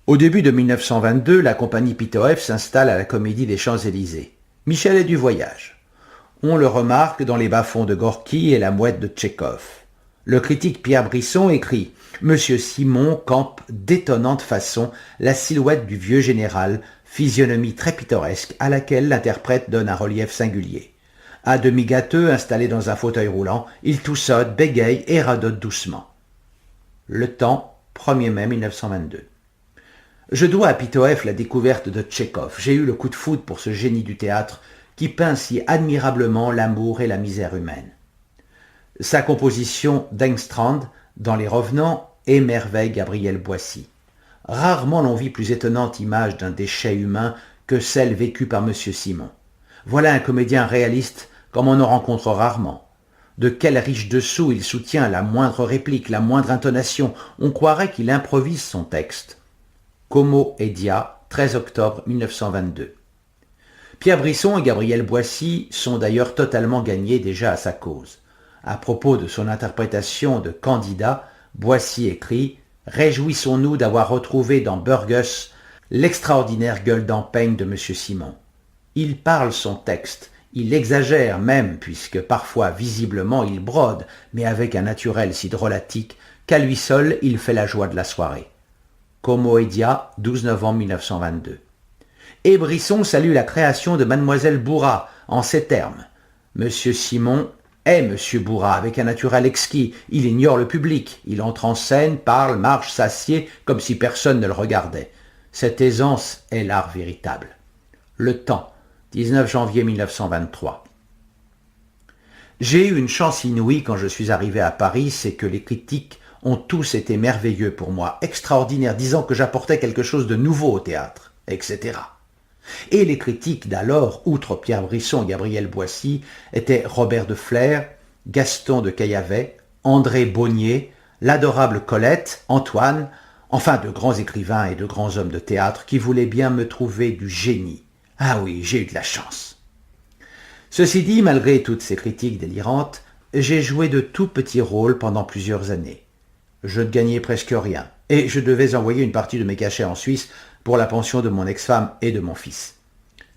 Au début de 1922, la compagnie Pitoef s'installe à la Comédie des Champs-Élysées. Michel est du voyage. On le remarque dans les bas-fonds de Gorky et la mouette de Tchekhov. Le critique Pierre Brisson écrit « Monsieur Simon campe d'étonnante façon la silhouette du vieux général, physionomie très pittoresque à laquelle l'interprète donne un relief singulier. À demi gâteux, installé dans un fauteuil roulant, il toussode, bégaye et radote doucement. » Le Temps, 1er mai 1922. Je dois à Pitoef la découverte de Tchekhov. J'ai eu le coup de foudre pour ce génie du théâtre qui peint si admirablement l'amour et la misère humaine. Sa composition d'Engstrand dans Les Revenants émerveille Gabriel Boissy. Rarement l'on vit plus étonnante image d'un déchet humain que celle vécue par M. Simon. Voilà un comédien réaliste comme on en rencontre rarement. De quel riche dessous il soutient la moindre réplique, la moindre intonation. On croirait qu'il improvise son texte. Como et Dia, 13 octobre 1922. Pierre Brisson et Gabriel Boissy sont d'ailleurs totalement gagnés déjà à sa cause. À propos de son interprétation de Candida, Boissy écrit « Réjouissons-nous d'avoir retrouvé dans Burgess l'extraordinaire gueule d'empeigne de M. Simon. Il parle son texte, il exagère même, puisque parfois visiblement il brode, mais avec un naturel si drôlatique qu'à lui seul il fait la joie de la soirée. » Como et Dia, 12 novembre 1922. Et Brisson salue la création de Mademoiselle Bourrat en ces termes. Monsieur Simon est Monsieur Bourrat avec un naturel exquis. Il ignore le public. Il entre en scène, parle, marche, s'assied comme si personne ne le regardait. Cette aisance est l'art véritable. Le Temps, 19 janvier 1923. J'ai eu une chance inouïe quand je suis arrivé à Paris, c'est que les critiques ont tous été merveilleux pour moi, extraordinaires, disant que j'apportais quelque chose de nouveau au théâtre, etc. Et les critiques d'alors, outre Pierre Brisson et Gabriel Boissy, étaient Robert de Flers, Gaston de Caillavet, André Bonnier, l'adorable Colette, Antoine, enfin de grands écrivains et de grands hommes de théâtre qui voulaient bien me trouver du génie. Ah oui, j'ai eu de la chance. Ceci dit, malgré toutes ces critiques délirantes, j'ai joué de tout petits rôles pendant plusieurs années. Je ne gagnais presque rien, et je devais envoyer une partie de mes cachets en Suisse pour la pension de mon ex-femme et de mon fils.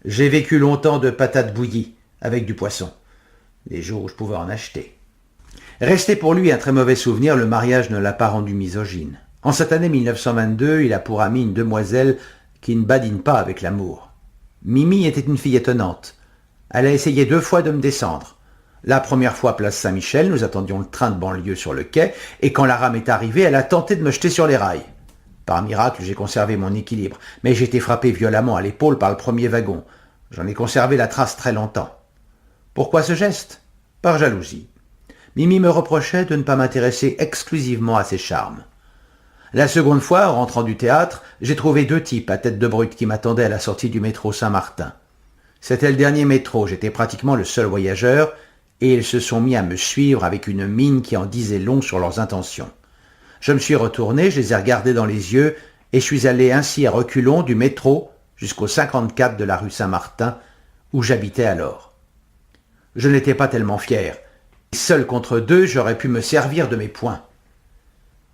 J'ai vécu longtemps de patates bouillies, avec du poisson, les jours où je pouvais en acheter. Restait pour lui un très mauvais souvenir, le mariage ne l'a pas rendu misogyne. En cette année 1922, il a pour amie une demoiselle qui ne badine pas avec l'amour. Mimi était une fille étonnante. Elle a essayé 2 fois de me descendre. La première fois, place Saint-Michel, nous attendions le train de banlieue sur le quai, et quand la rame est arrivée, elle a tenté de me jeter sur les rails. Par miracle, j'ai conservé mon équilibre, mais j'ai été frappé violemment à l'épaule par le premier wagon. J'en ai conservé la trace très longtemps. Pourquoi ce geste? Par jalousie. Mimi me reprochait de ne pas m'intéresser exclusivement à ses charmes. La seconde fois, en rentrant du théâtre, j'ai trouvé 2 types à tête de brute qui m'attendaient à la sortie du métro Saint-Martin. C'était le dernier métro, j'étais pratiquement le seul voyageur, et ils se sont mis à me suivre avec une mine qui en disait long sur leurs intentions. Je me suis retourné, je les ai regardés dans les yeux, et je suis allé ainsi à reculons du métro jusqu'au 54 de la rue Saint-Martin, où j'habitais alors. Je n'étais pas tellement fier. Seul contre 2, j'aurais pu me servir de mes poings.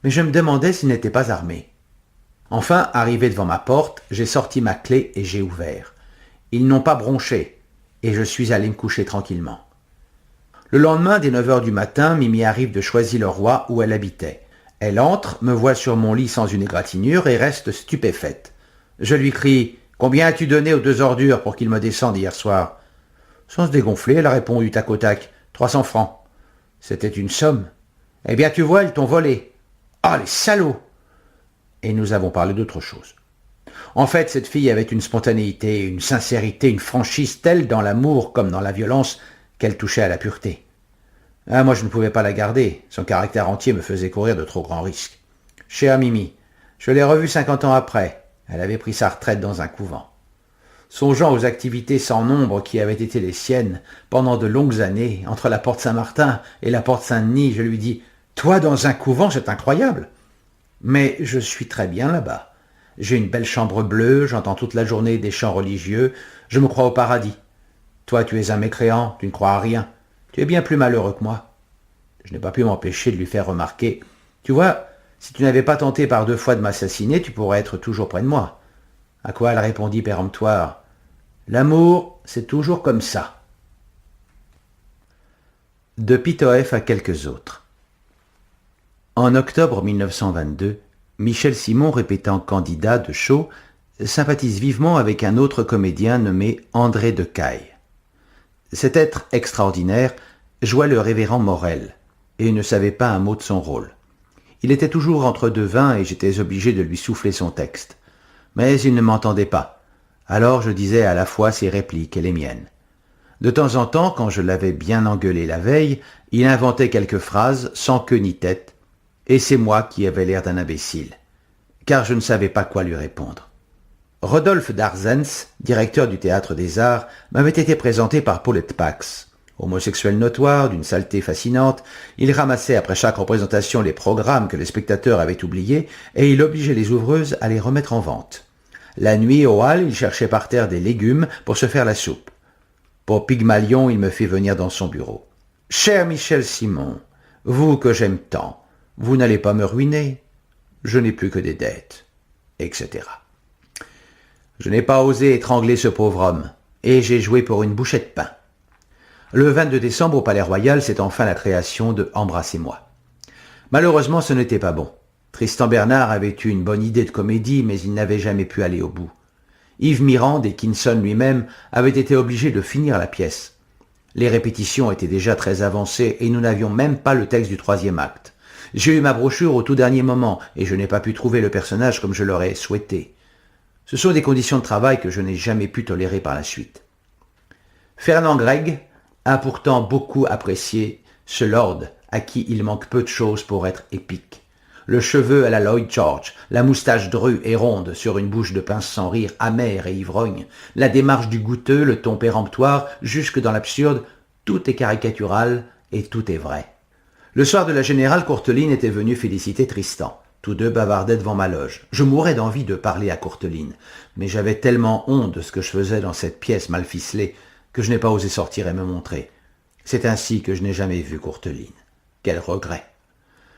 Mais je me demandais s'ils n'étaient pas armés. Enfin, arrivé devant ma porte, j'ai sorti ma clé et j'ai ouvert. Ils n'ont pas bronché, et je suis allé me coucher tranquillement. Le lendemain, dès 9 heures du matin, Mimi arrive de Choisy-le-Roi où elle habitait. Elle entre, me voit sur mon lit sans une égratignure et reste stupéfaite. Je lui crie « Combien as-tu donné aux 2 ordures pour qu'ils me descendent hier soir ?» Sans se dégonfler, elle a répondu tac au tac « 300 francs. » C'était une somme. « Eh bien, tu vois, ils t'ont volé. »« Ah, les salauds !» Et nous avons parlé d'autre chose. En fait, cette fille avait une spontanéité, une sincérité, une franchise telle dans l'amour comme dans la violence qu'elle touchait à la pureté. Ah, moi, je ne pouvais pas la garder. Son caractère entier me faisait courir de trop grands risques. Chère Mimi, je l'ai revue 50 ans après. Elle avait pris sa retraite dans un couvent. Songeant aux activités sans nombre qui avaient été les siennes pendant de longues années, entre la porte Saint-Martin et la porte Saint-Denis, je lui dis « Toi, dans un couvent, c'est incroyable !» Mais je suis très bien là-bas. J'ai une belle chambre bleue, j'entends toute la journée des chants religieux, je me crois au paradis. Toi, tu es un mécréant, tu ne crois à rien. Tu es bien plus malheureux que moi. Je n'ai pas pu m'empêcher de lui faire remarquer. Tu vois, Si tu n'avais pas tenté par 2 fois de m'assassiner, tu pourrais être toujours près de moi. » À quoi elle répondit péremptoire, « L'amour, c'est toujours comme ça. » De Pitoef à quelques autres. En octobre 1922, Michel Simon, répétant candidat de show, sympathise vivement avec un autre comédien nommé André Decaille. Cet être extraordinaire jouait le révérend Morel et ne savait pas un mot de son rôle. Il était toujours entre deux vins et j'étais obligé de lui souffler son texte. Mais il ne m'entendait pas. Alors je disais à la fois ses répliques et les miennes. De temps en temps, quand je l'avais bien engueulé la veille, il inventait quelques phrases sans queue ni tête, et c'est moi qui avais l'air d'un imbécile, car je ne savais pas quoi lui répondre. Rodolphe Darzens, directeur du Théâtre des Arts, m'avait été présenté par Paulette Pax. Homosexuel notoire, d'une saleté fascinante, il ramassait après chaque représentation les programmes que les spectateurs avaient oubliés et il obligeait les ouvreuses à les remettre en vente. La nuit, au hall, il cherchait par terre des légumes pour se faire la soupe. Pour Pygmalion, il me fait venir dans son bureau. « Cher Michel Simon, vous que j'aime tant, vous n'allez pas me ruiner. Je n'ai plus que des dettes, etc. » Je n'ai pas osé étrangler ce pauvre homme, et j'ai joué pour une bouchée de pain. Le 22 décembre, au Palais Royal, c'est enfin la création de Embrassez-moi. Malheureusement, ce n'était pas bon. Tristan Bernard avait eu une bonne idée de comédie, mais il n'avait jamais pu aller au bout. Yves Mirand, Dickinson lui-même, avait été obligé de finir la pièce. Les répétitions étaient déjà très avancées et nous n'avions même pas le texte du 3e acte. J'ai eu ma brochure au tout dernier moment et je n'ai pas pu trouver le personnage comme je l'aurais souhaité. Ce sont des conditions de travail que je n'ai jamais pu tolérer par la suite. Fernand Gregg a pourtant beaucoup apprécié ce lord à qui il manque peu de choses pour être épique. Le cheveu à la Lloyd George, la moustache drue et ronde sur une bouche de pince sans rire amère et ivrogne, la démarche du goûteux, le ton péremptoire, jusque dans l'absurde, tout est caricatural et tout est vrai. Le soir de la générale, Courteline était venue féliciter Tristan. Tous deux bavardaient devant ma loge. Je mourais d'envie de parler à Courteline, mais j'avais tellement honte de ce que je faisais dans cette pièce mal ficelée que je n'ai pas osé sortir et me montrer. C'est ainsi que je n'ai jamais vu Courteline. Quel regret!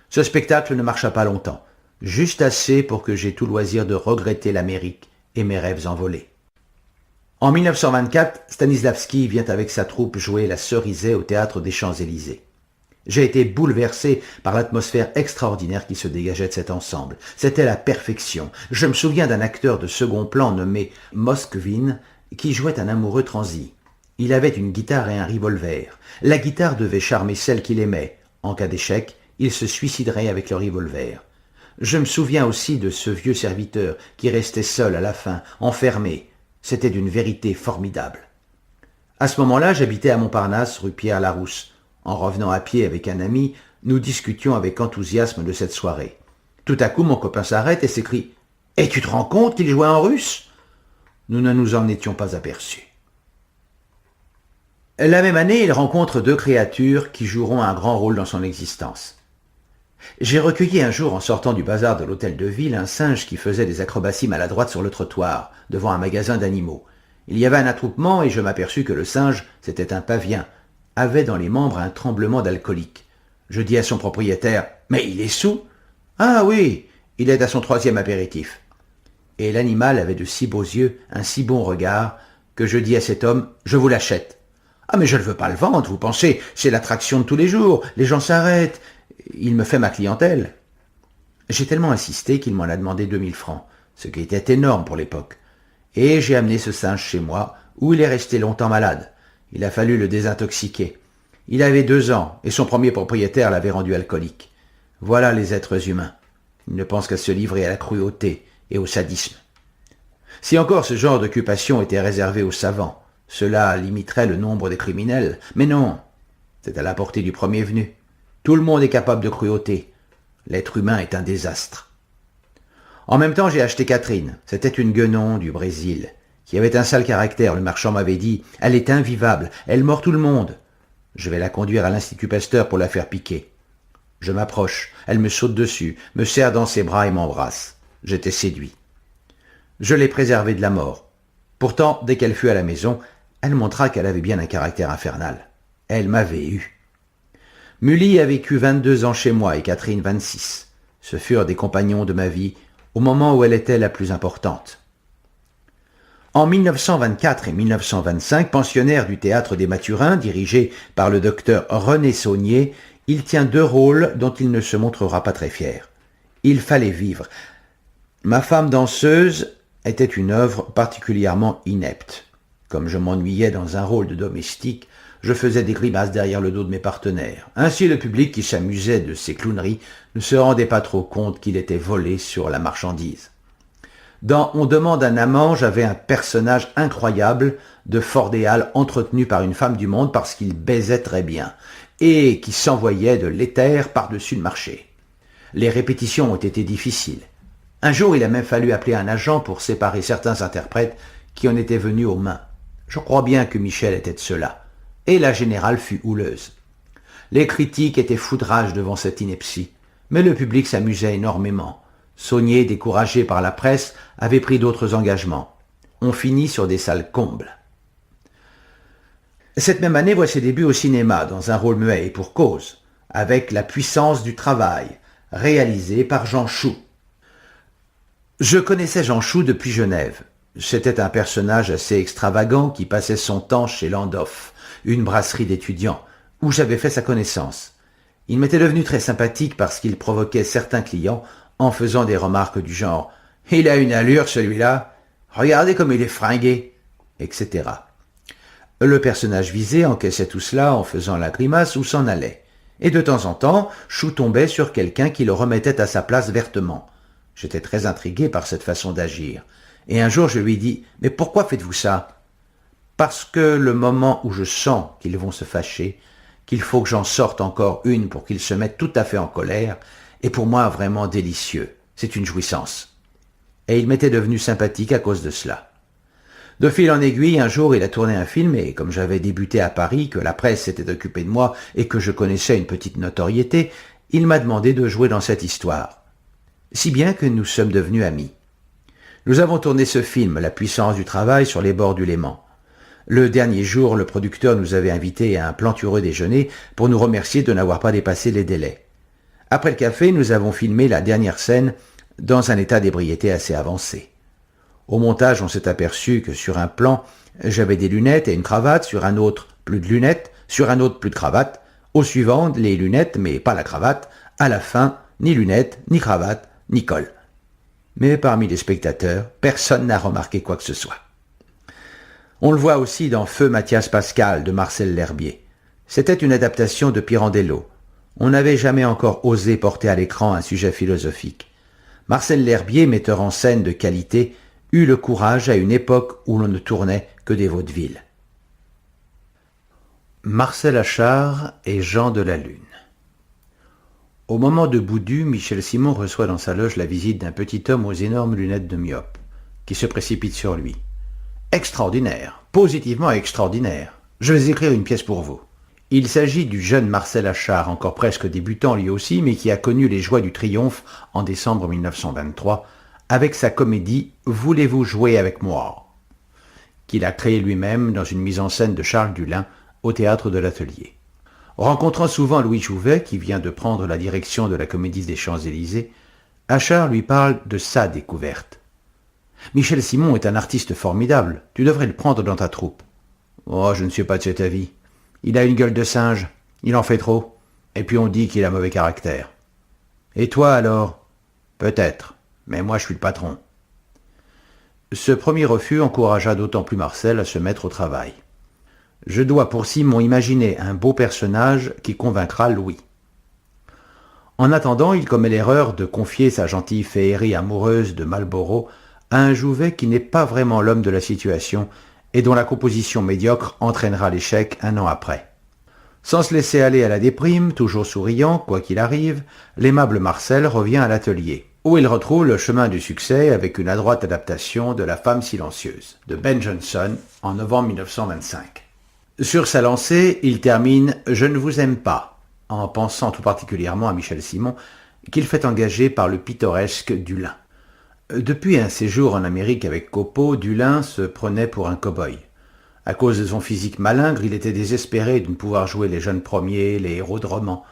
Ce spectacle ne marcha pas longtemps, juste assez pour que j'aie tout loisir de regretter l'Amérique et mes rêves envolés. En 1924, Stanislavski vient avec sa troupe jouer La Cerisay au théâtre des Champs-Élysées. J'ai été bouleversé par l'atmosphère extraordinaire qui se dégageait de cet ensemble. C'était la perfection. Je me souviens d'un acteur de second plan nommé Moskvin qui jouait un amoureux transi. Il avait une guitare et un revolver. La guitare devait charmer celle qu'il aimait. En cas d'échec, il se suiciderait avec le revolver. Je me souviens aussi de ce vieux serviteur qui restait seul à la fin, enfermé. C'était d'une vérité formidable. À ce moment-là, j'habitais à Montparnasse, rue Pierre-Larousse. En revenant à pied avec un ami, nous discutions avec enthousiasme de cette soirée. Tout à coup, mon copain s'arrête et s'écrie « Et tu te rends compte qu'il jouait en russe ?» Nous ne nous en étions pas aperçus. La même année, il rencontre 2 créatures qui joueront un grand rôle dans son existence. J'ai recueilli un jour, en sortant du bazar de l'hôtel de ville, un singe qui faisait des acrobaties maladroites sur le trottoir, devant un magasin d'animaux. Il y avait un attroupement et je m'aperçus que le singe, c'était un pavien, avait dans les membres un tremblement d'alcoolique. Je dis à son propriétaire « Mais il est saoul ?»« Ah oui, il est à son 3e apéritif. » Et l'animal avait de si beaux yeux, un si bon regard, que je dis à cet homme « Je vous l'achète. »« Ah mais je ne veux pas le vendre, vous pensez, c'est l'attraction de tous les jours, les gens s'arrêtent. Il me fait ma clientèle. » J'ai tellement insisté qu'il m'en a demandé 2000 francs, ce qui était énorme pour l'époque. Et j'ai amené ce singe chez moi, où il est resté longtemps malade. Il a fallu le désintoxiquer. Il avait 2 ans, et son premier propriétaire l'avait rendu alcoolique. Voilà les êtres humains. Ils ne pensent qu'à se livrer à la cruauté et au sadisme. Si encore ce genre d'occupation était réservé aux savants, cela limiterait le nombre des criminels. Mais non, c'est à la portée du premier venu. Tout le monde est capable de cruauté. L'être humain est un désastre. En même temps, j'ai acheté Catherine. C'était une guenon du Brésil, qui avait un sale caractère. Le marchand m'avait dit « Elle est invivable, elle mord tout le monde. Je vais la conduire à l'Institut Pasteur pour la faire piquer. » Je m'approche, elle me saute dessus, me serre dans ses bras et m'embrasse. J'étais séduit. Je l'ai préservée de la mort. Pourtant, dès qu'elle fut à la maison, elle montra qu'elle avait bien un caractère infernal. Elle m'avait eu. Mully a vécu 22 ans chez moi et Catherine 26. Ce furent des compagnons de ma vie au moment où elle était la plus importante. En 1924 et 1925, pensionnaire du Théâtre des Mathurins, dirigé par le docteur René Saunier, il tient 2 rôles dont il ne se montrera pas très fier. Il fallait vivre. Ma femme danseuse était une œuvre particulièrement inepte. Comme je m'ennuyais dans un rôle de domestique, je faisais des grimaces derrière le dos de mes partenaires. Ainsi le public qui s'amusait de ces clowneries ne se rendait pas trop compte qu'il était volé sur la marchandise. Dans On demande un amant, j'avais un personnage incroyable de Fordéal entretenu par une femme du monde parce qu'il baisait très bien et qui s'envoyait de l'éther par-dessus le marché. Les répétitions ont été difficiles. Un jour, il a même fallu appeler un agent pour séparer certains interprètes qui en étaient venus aux mains. Je crois bien que Michel était de ceux-là. Et la générale fut houleuse. Les critiques étaient foudrages devant cette ineptie, mais le public s'amusait énormément. Saunier, découragé par la presse, avait pris d'autres engagements. On finit sur des salles combles. Cette même année voit ses débuts au cinéma, dans un rôle muet et pour cause, avec La puissance du travail, réalisé par Jean Chou. Je connaissais Jean Chou depuis Genève. C'était un personnage assez extravagant qui passait son temps chez Landorf, une brasserie d'étudiants, où j'avais fait sa connaissance. Il m'était devenu très sympathique parce qu'il provoquait certains clients en faisant des remarques du genre « Il a une allure celui-là, regardez comme il est fringué », etc. Le personnage visé encaissait tout cela en faisant la grimace ou s'en allait. Et de temps en temps, Chou tombait sur quelqu'un qui le remettait à sa place vertement. J'étais très intrigué par cette façon d'agir. Et un jour, je lui dis « Mais pourquoi faites-vous ça ?»« Parce que le moment où je sens qu'ils vont se fâcher, qu'il faut que j'en sorte encore une pour qu'ils se mettent tout à fait en colère, est pour moi vraiment délicieux. C'est une jouissance. » Et il m'était devenu sympathique à cause de cela. De fil en aiguille, un jour, il a tourné un film et comme j'avais débuté à Paris, que la presse s'était occupée de moi et que je connaissais une petite notoriété, il m'a demandé de jouer dans cette histoire. Si bien que nous sommes devenus amis. Nous avons tourné ce film, La puissance du travail, sur les bords du Léman. Le dernier jour, le producteur nous avait invités à un plantureux déjeuner pour nous remercier de n'avoir pas dépassé les délais. Après le café, nous avons filmé la dernière scène dans un état d'ébriété assez avancé. Au montage, on s'est aperçu que sur un plan, j'avais des lunettes et une cravate, sur un autre, plus de lunettes, sur un autre, plus de cravate, au suivant, les lunettes, mais pas la cravate, à la fin, ni lunettes, ni cravate, ni col. Mais parmi les spectateurs, personne n'a remarqué quoi que ce soit. On le voit aussi dans Feu Mathias Pascal de Marcel L'Herbier. C'était une adaptation de Pirandello. On n'avait jamais encore osé porter à l'écran un sujet philosophique. Marcel L'Herbier, metteur en scène de qualité, eut le courage à une époque où l'on ne tournait que des vaudevilles. Marcel Achard et Jean de la Lune. Au moment de Boudu, Michel Simon reçoit dans sa loge la visite d'un petit homme aux énormes lunettes de myope, qui se précipite sur lui. « Extraordinaire, positivement extraordinaire. Je vais écrire une pièce pour vous. » Il s'agit du jeune Marcel Achard, encore presque débutant lui aussi, mais qui a connu les joies du triomphe en décembre 1923, avec sa comédie « Voulez-vous jouer avec moi ?» qu'il a créée lui-même dans une mise en scène de Charles Dulin au théâtre de l'Atelier. Rencontrant souvent Louis Jouvet, qui vient de prendre la direction de la Comédie des Champs-Élysées, Achard lui parle de sa découverte. « Michel Simon est un artiste formidable, tu devrais le prendre dans ta troupe. »« Oh, je ne suis pas de cet avis. Il a une gueule de singe, il en fait trop, et puis on dit qu'il a mauvais caractère. »« Et toi alors ?»« Peut-être, mais moi je suis le patron. » Ce premier refus encouragea d'autant plus Marcel à se mettre au travail. Je dois pour Simon imaginer un beau personnage qui convaincra Louis. En attendant, il commet l'erreur de confier sa gentille féerie amoureuse de Marlborough à un Jouvet qui n'est pas vraiment l'homme de la situation et dont la composition médiocre entraînera l'échec un an après. Sans se laisser aller à la déprime, toujours souriant, quoi qu'il arrive, l'aimable Marcel revient à l'atelier, où il retrouve le chemin du succès avec une adroite adaptation de La femme silencieuse, de Ben Jonson, en novembre 1925. Sur sa lancée, il termine « Je ne vous aime pas », en pensant tout particulièrement à Michel Simon, qu'il fait engager par le pittoresque Dulin. Depuis un séjour en Amérique avec Copeau, Dulin se prenait pour un cow-boy. À cause de son physique malingre, il était désespéré de ne pouvoir jouer les jeunes premiers, les héros de romans.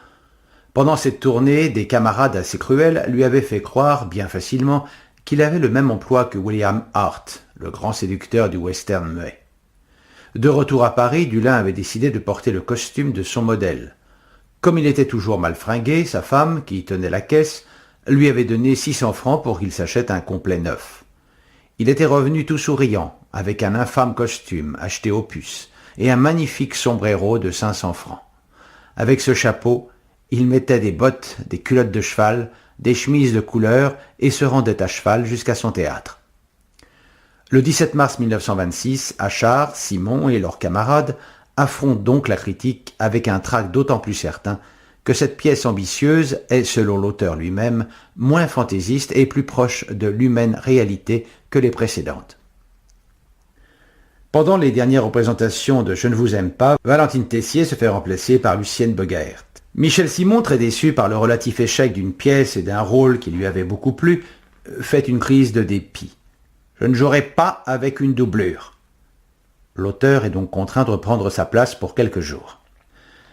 Pendant cette tournée, des camarades assez cruels lui avaient fait croire, bien facilement, qu'il avait le même emploi que William Hart, le grand séducteur du western muet. De retour à Paris, Dulin avait décidé de porter le costume de son modèle. Comme il était toujours mal fringué, sa femme, qui tenait la caisse, lui avait donné 600 francs pour qu'il s'achète un complet neuf. Il était revenu tout souriant, avec un infâme costume acheté aux puces et un magnifique sombrero de 500 francs. Avec ce chapeau, il mettait des bottes, des culottes de cheval, des chemises de couleur et se rendait à cheval jusqu'à son théâtre. Le 17 mars 1926, Achard, Simon et leurs camarades affrontent donc la critique avec un trac d'autant plus certain que cette pièce ambitieuse est, selon l'auteur lui-même, moins fantaisiste et plus proche de l'humaine réalité que les précédentes. Pendant les dernières représentations de Je ne vous aime pas, Valentine Tessier se fait remplacer par Lucienne Bogaert. Michel Simon, très déçu par le relatif échec d'une pièce et d'un rôle qui lui avait beaucoup plu, fait une crise de dépit. « Je ne jouerai pas avec une doublure ». L'auteur est donc contraint de reprendre sa place pour quelques jours.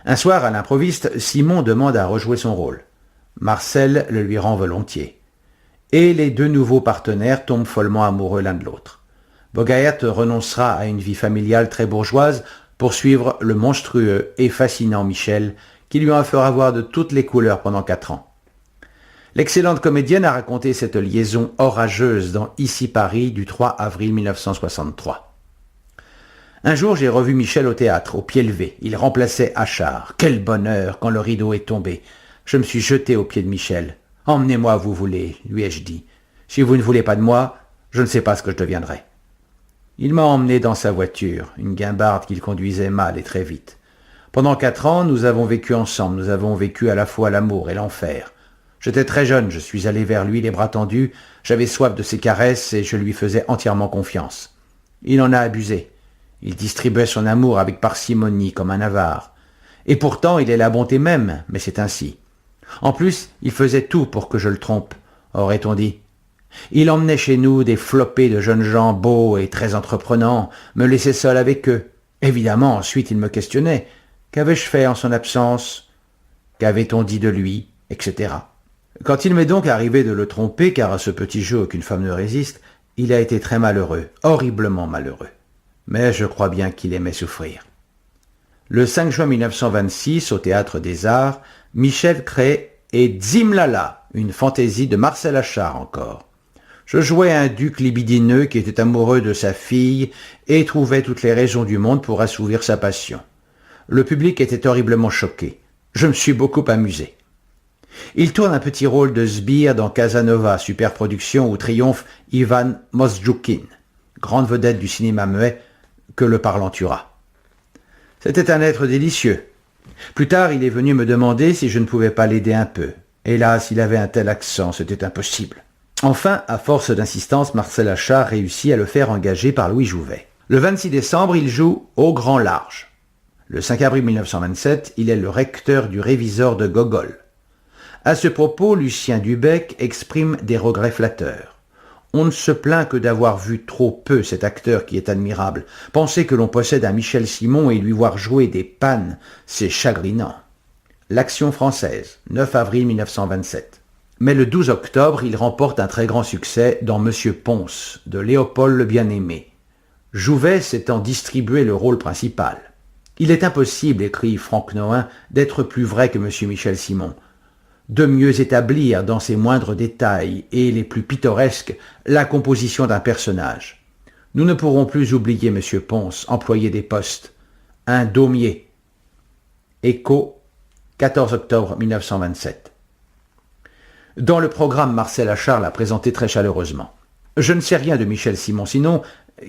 Un soir, à l'improviste, Simon demande à rejouer son rôle. Marcel le lui rend volontiers. Et les deux nouveaux partenaires tombent follement amoureux l'un de l'autre. Bogaert renoncera à une vie familiale très bourgeoise pour suivre le monstrueux et fascinant Michel, qui lui en fera voir de toutes les couleurs pendant 4 ans. L'excellente comédienne a raconté cette liaison orageuse dans Ici Paris du 3 avril 1963. Un jour, j'ai revu Michel au théâtre, au pied levé. Il remplaçait Achard. Quel bonheur quand le rideau est tombé. Je me suis jeté aux pieds de Michel. « Emmenez-moi où vous voulez », lui ai-je dit. « Si vous ne voulez pas de moi, je ne sais pas ce que je deviendrai. » Il m'a emmené dans sa voiture, une guimbarde qu'il conduisait mal et très vite. Pendant 4 ans, nous avons vécu ensemble, nous avons vécu à la fois l'amour et l'enfer. J'étais très jeune, je suis allé vers lui les bras tendus, j'avais soif de ses caresses et je lui faisais entièrement confiance. Il en a abusé. Il distribuait son amour avec parcimonie comme un avare. Et pourtant, il est la bonté même, mais c'est ainsi. En plus, il faisait tout pour que je le trompe, aurait-on dit. Il emmenait chez nous des flopées de jeunes gens beaux et très entreprenants, me laissait seul avec eux. Évidemment, ensuite il me questionnait. Qu'avais-je fait en son absence? Qu'avait-on dit de lui? Etc. Quand il m'est donc arrivé de le tromper, car à ce petit jeu aucune femme ne résiste, il a été très malheureux, horriblement malheureux. Mais je crois bien qu'il aimait souffrir. Le 5 juin 1926, au Théâtre des Arts, Michel crée Et Zimlala, une fantaisie de Marcel Achard encore. Je jouais un duc libidineux qui était amoureux de sa fille et trouvait toutes les raisons du monde pour assouvir sa passion. Le public était horriblement choqué. Je me suis beaucoup amusé. Il tourne un petit rôle de sbire dans Casanova, superproduction où triomphe Ivan Mosjoukine, grande vedette du cinéma muet que le parlant tuera. C'était un être délicieux. Plus tard, il est venu me demander si je ne pouvais pas l'aider un peu. Hélas, il avait un tel accent, c'était impossible. Enfin, à force d'insistance, Marcel Achard réussit à le faire engager par Louis Jouvet. Le 26 décembre, il joue Au Grand Large. Le 5 avril 1927, il est le recteur du Révisor de Gogol. À ce propos, Lucien Dubec exprime des regrets flatteurs. On ne se plaint que d'avoir vu trop peu cet acteur qui est admirable. Penser que l'on possède un Michel Simon et lui voir jouer des pannes, c'est chagrinant. L'Action française, 9 avril 1927. Mais le 12 octobre, il remporte un très grand succès dans Monsieur Ponce, de Léopold le Bien-Aimé. Jouvet s'étant distribué le rôle principal. Il est impossible, écrit Franck Nohain, d'être plus vrai que Monsieur Michel Simon, de mieux établir dans ses moindres détails et les plus pittoresques la composition d'un personnage. Nous ne pourrons plus oublier Monsieur Ponce, employé des postes, un daumier. Écho, 14 octobre 1927. Dans le programme, Marcel Achard l'a présenté très chaleureusement. Je ne sais rien de Michel Simon, sinon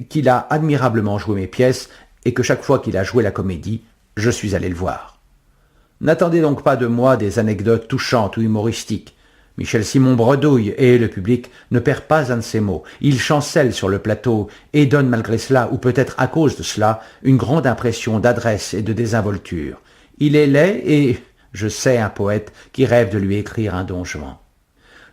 qu'il a admirablement joué mes pièces et que chaque fois qu'il a joué la comédie, je suis allé le voir. N'attendez donc pas de moi des anecdotes touchantes ou humoristiques. Michel Simon bredouille et le public ne perd pas un de ses mots. Il chancelle sur le plateau et donne malgré cela, ou peut-être à cause de cela, une grande impression d'adresse et de désinvolture. Il est laid et, je sais, un poète qui rêve de lui écrire un Don Juan.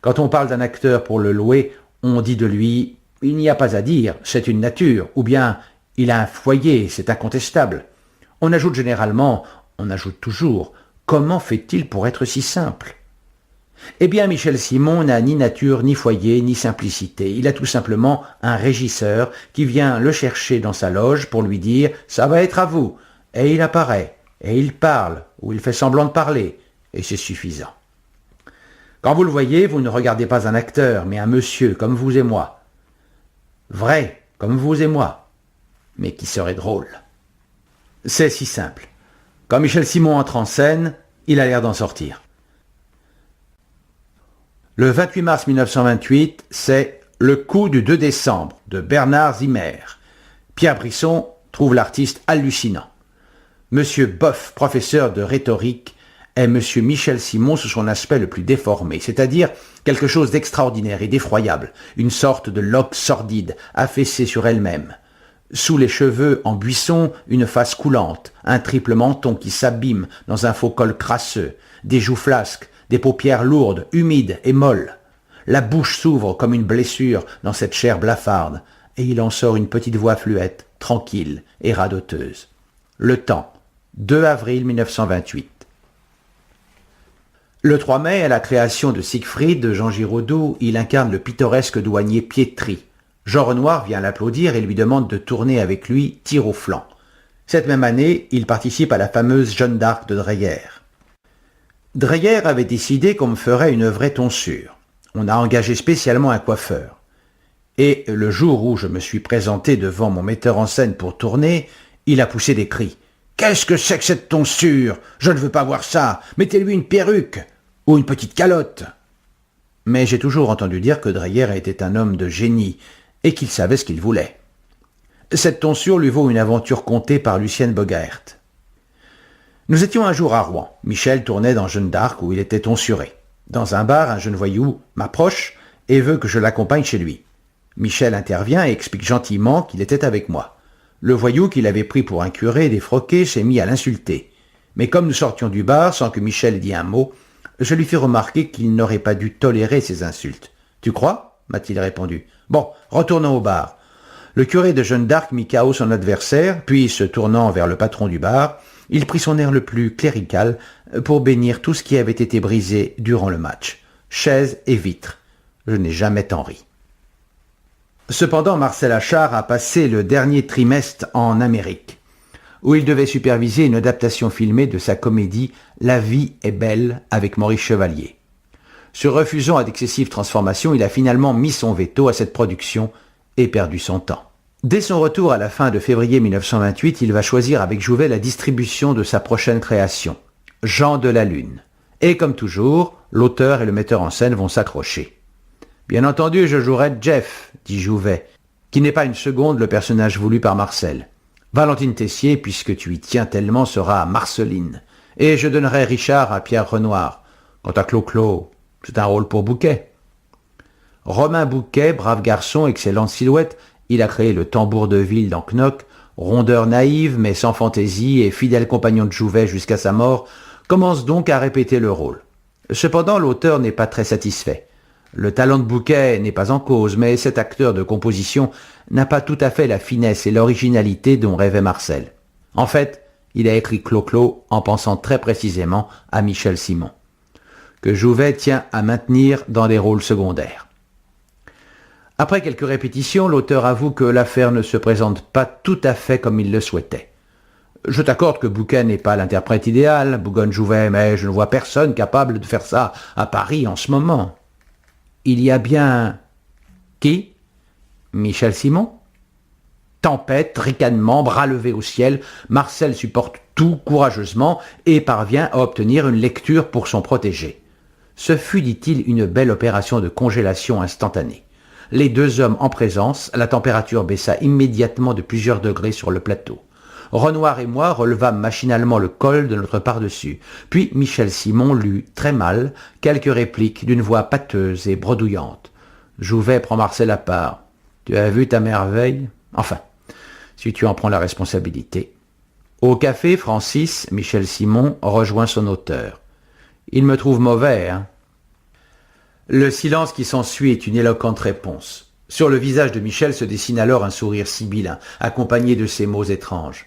Quand on parle d'un acteur pour le louer, on dit de lui « il n'y a pas à dire, c'est une nature » ou bien « il a un foyer, c'est incontestable ». On ajoute généralement, on ajoute toujours, Comment fait-il pour être si simple? Eh bien, Michel Simon n'a ni nature, ni foyer, ni simplicité. Il a tout simplement un régisseur qui vient le chercher dans sa loge pour lui dire « ça va être à vous ». Et il apparaît, et il parle, ou il fait semblant de parler, et c'est suffisant. Quand vous le voyez, vous ne regardez pas un acteur, mais un monsieur comme vous et moi. Vrai, comme vous et moi, mais qui serait drôle. C'est si simple. Quand Michel Simon entre en scène, il a l'air d'en sortir. Le 28 mars 1928, c'est Le coup du 2 décembre de Bernard Zimmer. Pierre Brisson trouve l'artiste hallucinant. Monsieur Boff, professeur de rhétorique, est Monsieur Michel Simon sous son aspect le plus déformé, c'est-à-dire quelque chose d'extraordinaire et d'effroyable, une sorte de loque sordide, affaissée sur elle-même. Sous les cheveux en buisson, une face coulante, un triple menton qui s'abîme dans un faux col crasseux, des joues flasques, des paupières lourdes, humides et molles. La bouche s'ouvre comme une blessure dans cette chair blafarde, et il en sort une petite voix fluette, tranquille et radoteuse. Le temps, 2 avril 1928. Le 3 mai, à la création de Siegfried de Jean Giraudoux, il incarne le pittoresque douanier Pietri. Jean Renoir vient l'applaudir et lui demande de tourner avec lui Tir au flanc. Cette même année, il participe à la fameuse Jeanne d'Arc de Dreyer. Dreyer avait décidé qu'on me ferait une vraie tonsure. On a engagé spécialement un coiffeur. Et le jour où je me suis présenté devant mon metteur en scène pour tourner, il a poussé des cris. « Qu'est-ce que c'est que cette tonsure? Je ne veux pas voir ça. Mettez-lui une perruque ou une petite calotte. » Mais j'ai toujours entendu dire que Dreyer était un homme de génie et qu'il savait ce qu'il voulait. Cette tonsure lui vaut une aventure contée par Lucienne Bogaert. Nous étions un jour à Rouen. Michel tournait dans Jeanne d'Arc où il était tonsuré. Dans un bar, un jeune voyou m'approche et veut que je l'accompagne chez lui. Michel intervient et explique gentiment qu'il était avec moi. Le voyou, qu'il avait pris pour un curé défroqué, s'est mis à l'insulter. Mais comme nous sortions du bar sans que Michel ait dit un mot, je lui fis remarquer qu'il n'aurait pas dû tolérer ces insultes. « Tu crois ?» m'a-t-il répondu. « Bon, retournons au bar. » Le curé de Jeanne d'Arc mit KO son adversaire, puis, se tournant vers le patron du bar, il prit son air le plus clérical pour bénir tout ce qui avait été brisé durant le match. Chaises et vitres. Je n'ai jamais tant ri. Cependant, Marcel Achard a passé le dernier trimestre en Amérique, où il devait superviser une adaptation filmée de sa comédie « La vie est belle » avec Maurice Chevalier. Se refusant à d'excessives transformations, il a finalement mis son veto à cette production et perdu son temps. Dès son retour à la fin de février 1928, il va choisir avec Jouvet la distribution de sa prochaine création, Jean de la Lune. Et comme toujours, l'auteur et le metteur en scène vont s'accrocher. « Bien entendu, je jouerai Jeff », dit Jouvet, qui n'est pas une seconde le personnage voulu par Marcel. Valentine Tessier, puisque tu y tiens tellement, sera Marceline. Et je donnerai Richard à Pierre Renoir. Quant à Clo-Clo, c'est un rôle pour Bouquet. Romain Bouquet, brave garçon, excellente silhouette, il a créé le tambour de ville dans Knock, rondeur naïve mais sans fantaisie et fidèle compagnon de Jouvet jusqu'à sa mort, commence donc à répéter le rôle. Cependant, l'auteur n'est pas très satisfait. Le talent de Bouquet n'est pas en cause, mais cet acteur de composition n'a pas tout à fait la finesse et l'originalité dont rêvait Marcel. En fait, il a écrit Clo-Clo en pensant très précisément à Michel Simon, que Jouvet tient à maintenir dans des rôles secondaires. Après quelques répétitions, l'auteur avoue que l'affaire ne se présente pas tout à fait comme il le souhaitait. Je t'accorde que Bouquet n'est pas l'interprète idéal, bougonne Jouvet, mais je ne vois personne capable de faire ça à Paris en ce moment. Il y a bien... Qui? Michel Simon? Tempête, ricanement, bras levés au ciel, Marcel supporte tout courageusement et parvient à obtenir une lecture pour son protégé. Ce fut, dit-il, une belle opération de congélation instantanée. Les deux hommes en présence, la température baissa immédiatement de plusieurs degrés sur le plateau. Renoir et moi relevâmes machinalement le col de notre par-dessus. Puis Michel Simon lut, très mal, quelques répliques d'une voix pâteuse et bredouillante. Jouvet prend Marcel à part. « Tu as vu ta merveille ? Enfin, si tu en prends la responsabilité. » Au café, Francis, Michel Simon, rejoint son auteur. « Il me trouve mauvais, hein ?» Le silence qui s'ensuit est une éloquente réponse. Sur le visage de Michel se dessine alors un sourire sibyllin, accompagné de ces mots étranges.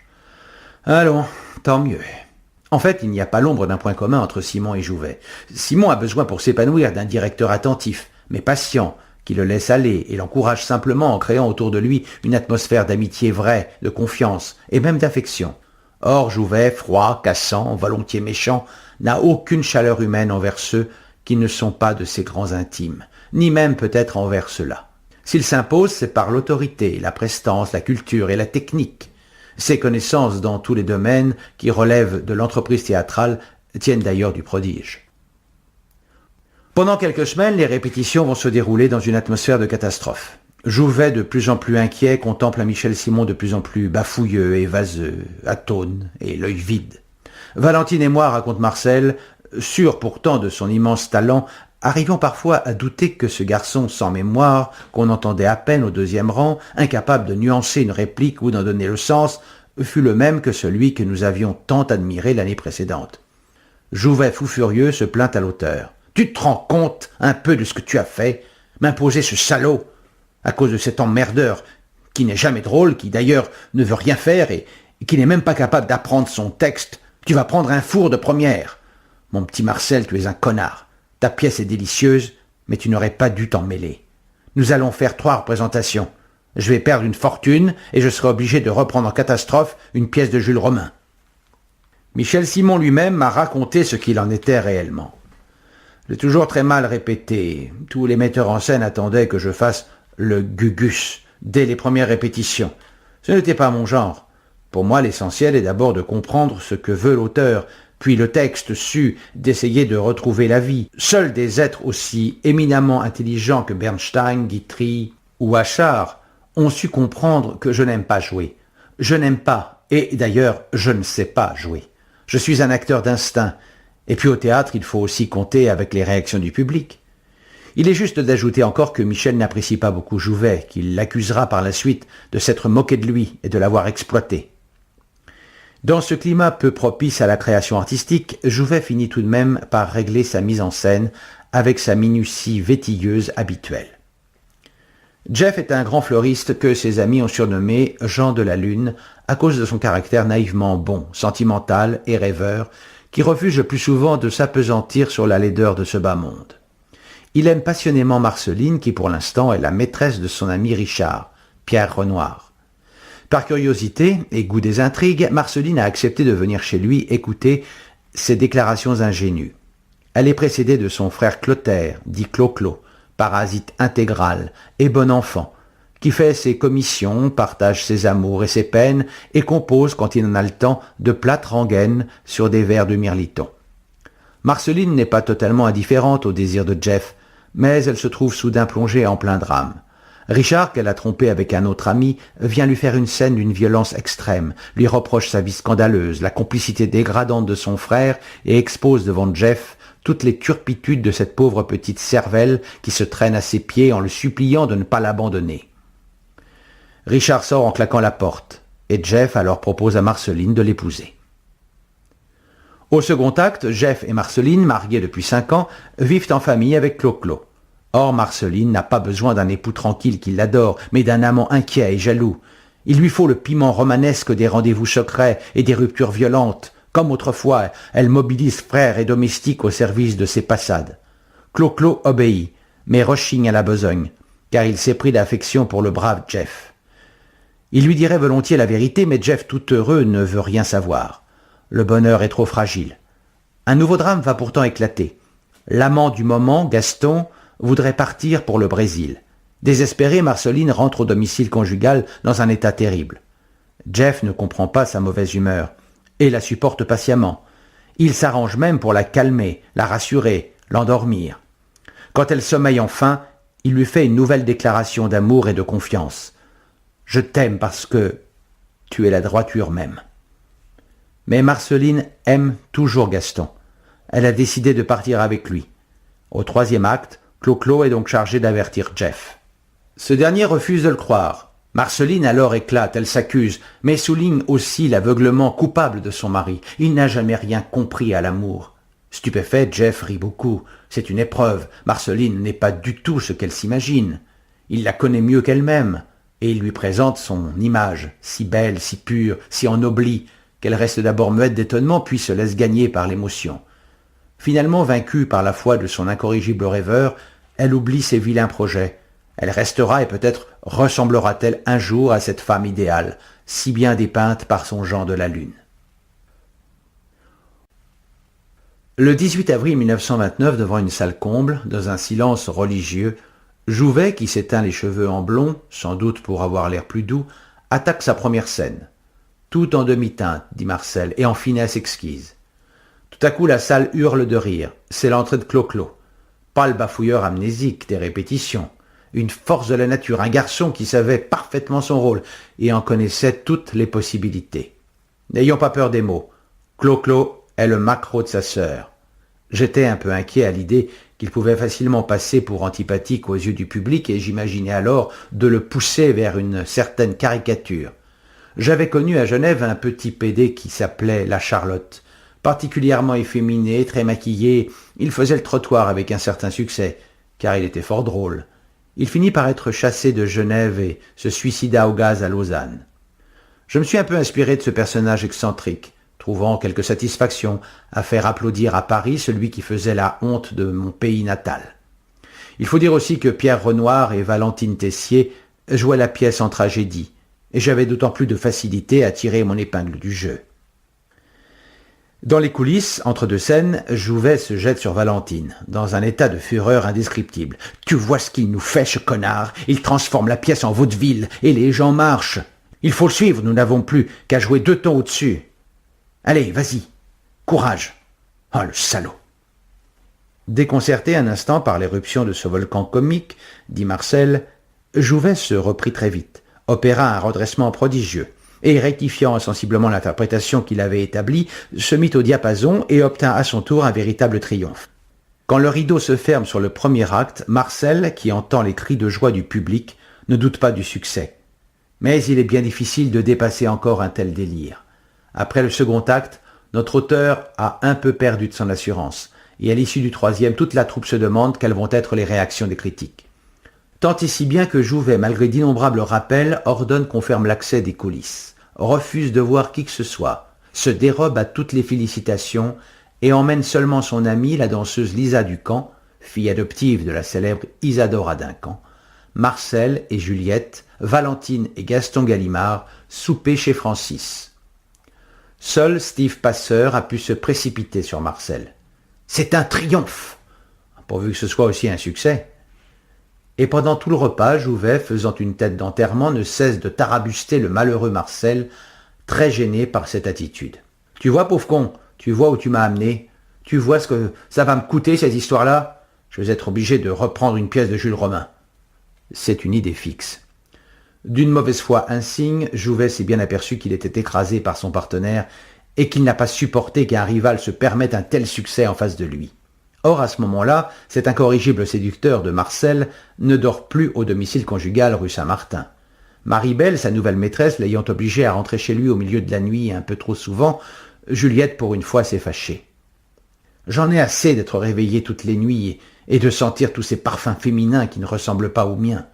« Allons, tant mieux. En fait, il n'y a pas l'ombre d'un point commun entre Simon et Jouvet. Simon a besoin pour s'épanouir d'un directeur attentif, mais patient, qui le laisse aller et l'encourage simplement en créant autour de lui une atmosphère d'amitié vraie, de confiance et même d'affection. Or, Jouvet, froid, cassant, volontiers méchant, n'a aucune chaleur humaine envers ceux qui ne sont pas de ses grands intimes, ni même peut-être envers ceux-là. S'il s'impose, c'est par l'autorité, la prestance, la culture et la technique. Ses connaissances dans tous les domaines qui relèvent de l'entreprise théâtrale tiennent d'ailleurs du prodige. Pendant quelques semaines, les répétitions vont se dérouler dans une atmosphère de catastrophe. Jouvet, de plus en plus inquiet, contemple un Michel Simon de plus en plus bafouilleux et vaseux, atone et l'œil vide. Valentine et moi, raconte Marcel, sûr pourtant de son immense talent, arrivons parfois à douter que ce garçon sans mémoire, qu'on entendait à peine au deuxième rang, incapable de nuancer une réplique ou d'en donner le sens, fut le même que celui que nous avions tant admiré l'année précédente. Jouvet, fou furieux, se plaint à l'auteur. « Tu te rends compte un peu de ce que tu as fait? M'imposer ce salaud à cause de cet emmerdeur qui n'est jamais drôle, qui d'ailleurs ne veut rien faire et qui n'est même pas capable d'apprendre son texte. Tu vas prendre un four de première. Mon petit Marcel, tu es un connard. Ta pièce est délicieuse, mais tu n'aurais pas dû t'en mêler. Nous allons faire 3 représentations. Je vais perdre une fortune et je serai obligé de reprendre en catastrophe une pièce de Jules Romain. » Michel Simon lui-même m'a raconté ce qu'il en était réellement. J'ai toujours très mal répété. Tous les metteurs en scène attendaient que je fasse le gugus dès les premières répétitions. Ce n'était pas mon genre. Pour moi, l'essentiel est d'abord de comprendre ce que veut l'auteur, puis le texte su d'essayer de retrouver la vie. Seuls des êtres aussi éminemment intelligents que Bernstein, Guitry ou Achard ont su comprendre que je n'aime pas jouer. Je n'aime pas, et d'ailleurs, je ne sais pas jouer. Je suis un acteur d'instinct, et puis au théâtre, il faut aussi compter avec les réactions du public. Il est juste d'ajouter encore que Michel n'apprécie pas beaucoup Jouvet, qu'il l'accusera par la suite de s'être moqué de lui et de l'avoir exploité. Dans ce climat peu propice à la création artistique, Jouvet finit tout de même par régler sa mise en scène avec sa minutie vétilleuse habituelle. Jeff est un grand fleuriste que ses amis ont surnommé Jean de la Lune à cause de son caractère naïvement bon, sentimental et rêveur, qui refuse le plus souvent de s'appesantir sur la laideur de ce bas monde. Il aime passionnément Marceline, qui pour l'instant est la maîtresse de son ami Richard, Pierre Renoir. Par curiosité et goût des intrigues, Marceline a accepté de venir chez lui écouter ses déclarations ingénues. Elle est précédée de son frère Clotaire, dit Clo-Clo, parasite intégral et bon enfant, qui fait ses commissions, partage ses amours et ses peines et compose, quand il en a le temps, de plates rengaines sur des vers de mirliton. Marceline n'est pas totalement indifférente au désir de Jeff, mais elle se trouve soudain plongée en plein drame. Richard, qu'elle a trompé avec un autre ami, vient lui faire une scène d'une violence extrême, lui reproche sa vie scandaleuse, la complicité dégradante de son frère et expose devant Jeff toutes les turpitudes de cette pauvre petite cervelle qui se traîne à ses pieds en le suppliant de ne pas l'abandonner. Richard sort en claquant la porte, et Jeff alors propose à Marceline de l'épouser. Au second acte, Jeff et Marceline, mariés depuis 5 ans, vivent en famille avec Clo-Clo. Or, Marceline n'a pas besoin d'un époux tranquille qui l'adore, mais d'un amant inquiet et jaloux. Il lui faut le piment romanesque des rendez-vous secrets et des ruptures violentes. Comme autrefois, elle mobilise frères et domestiques au service de ses passades. Clo-Clo obéit, mais rechigne à la besogne, car il s'est pris d'affection pour le brave Jeff. Il lui dirait volontiers la vérité, mais Jeff, tout heureux, ne veut rien savoir. Le bonheur est trop fragile. Un nouveau drame va pourtant éclater. L'amant du moment, Gaston, voudrait partir pour le Brésil. Désespérée, Marceline rentre au domicile conjugal dans un état terrible. Jeff ne comprend pas sa mauvaise humeur et la supporte patiemment. Il s'arrange même pour la calmer, la rassurer, l'endormir. Quand elle sommeille enfin, il lui fait une nouvelle déclaration d'amour et de confiance. « Je t'aime parce que tu es la droiture même. » Mais Marceline aime toujours Gaston. Elle a décidé de partir avec lui. Au 3e acte, Clo-Clo est donc chargé d'avertir Jeff. Ce dernier refuse de le croire. Marceline alors éclate, elle s'accuse, mais souligne aussi l'aveuglement coupable de son mari. Il n'a jamais rien compris à l'amour. Stupéfait, Jeff rit beaucoup. C'est une épreuve. Marceline n'est pas du tout ce qu'elle s'imagine. Il la connaît mieux qu'elle-même, et il lui présente son image, si belle, si pure, si ennoblie, qu'elle reste d'abord muette d'étonnement puis se laisse gagner par l'émotion. Finalement vaincue par la foi de son incorrigible rêveur, elle oublie ses vilains projets. Elle restera et peut-être ressemblera-t-elle un jour à cette femme idéale, si bien dépeinte par son Jean de la Lune. Le 18 avril 1929, devant une salle comble, dans un silence religieux, Jouvet, qui s'éteint les cheveux en blond, sans doute pour avoir l'air plus doux, attaque sa première scène. Tout en demi-teinte, dit Marcel, et en finesse exquise. Tout à coup, la salle hurle de rire. C'est l'entrée de Clo-Clo. Pas le bafouilleur amnésique des répétitions. Une force de la nature, un garçon qui savait parfaitement son rôle et en connaissait toutes les possibilités. N'ayons pas peur des mots. Clo-Clo est le maquereau de sa sœur. J'étais un peu inquiet à l'idée qu'il pouvait facilement passer pour antipathique aux yeux du public et j'imaginais alors de le pousser vers une certaine caricature. J'avais connu à Genève un petit pédé qui s'appelait la Charlotte. Particulièrement efféminé, très maquillé, il faisait le trottoir avec un certain succès, car il était fort drôle. Il finit par être chassé de Genève et se suicida au gaz à Lausanne. Je me suis un peu inspiré de ce personnage excentrique, trouvant quelque satisfaction à faire applaudir à Paris celui qui faisait la honte de mon pays natal. Il faut dire aussi que Pierre Renoir et Valentine Tessier jouaient la pièce en tragédie, et j'avais d'autant plus de facilité à tirer mon épingle du jeu. Dans les coulisses, entre deux scènes, Jouvet se jette sur Valentine, dans un état de fureur indescriptible. « Tu vois ce qu'il nous fait, ce connard. Il transforme la pièce en vaudeville, et les gens marchent. Il faut le suivre, nous n'avons plus qu'à jouer 2 tons au-dessus. Allez, vas-y, courage. Oh, le salaud !» Déconcerté un instant par l'éruption de ce volcan comique, dit Marcel, Jouvet se reprit très vite, opéra un redressement prodigieux, et rectifiant sensiblement l'interprétation qu'il avait établie, se mit au diapason et obtint à son tour un véritable triomphe. Quand le rideau se ferme sur le premier acte, Marcel, qui entend les cris de joie du public, ne doute pas du succès. Mais il est bien difficile de dépasser encore un tel délire. Après le second acte, notre auteur a un peu perdu de son assurance, et à l'issue du troisième, toute la troupe se demande quelles vont être les réactions des critiques. Tant et si bien que Jouvet, malgré d'innombrables rappels, ordonne qu'on ferme l'accès des coulisses, refuse de voir qui que ce soit, se dérobe à toutes les félicitations et emmène seulement son amie, la danseuse Lisa Ducamp, fille adoptive de la célèbre Isadora Duncan, Marcel et Juliette, Valentine et Gaston Gallimard souper chez Francis. Seul Steve Passeur a pu se précipiter sur Marcel. « C'est un triomphe !» Pourvu que ce soit aussi un succès. Et pendant tout le repas, Jouvet, faisant une tête d'enterrement, ne cesse de tarabuster le malheureux Marcel, très gêné par cette attitude. « Tu vois, pauvre con, tu vois où tu m'as amené. Tu vois ce que ça va me coûter, ces histoires-là. Je vais être obligé de reprendre une pièce de Jules Romain. » C'est une idée fixe. D'une mauvaise foi insigne, Jouvet s'est bien aperçu qu'il était écrasé par son partenaire et qu'il n'a pas supporté qu'un rival se permette un tel succès en face de lui. Or, à ce moment-là, cet incorrigible séducteur de Marcel ne dort plus au domicile conjugal rue Saint-Martin. Marie-Belle, sa nouvelle maîtresse, l'ayant obligé à rentrer chez lui au milieu de la nuit un peu trop souvent, Juliette, pour une fois, s'est fâchée. « J'en ai assez d'être réveillée toutes les nuits et de sentir tous ces parfums féminins qui ne ressemblent pas aux miens.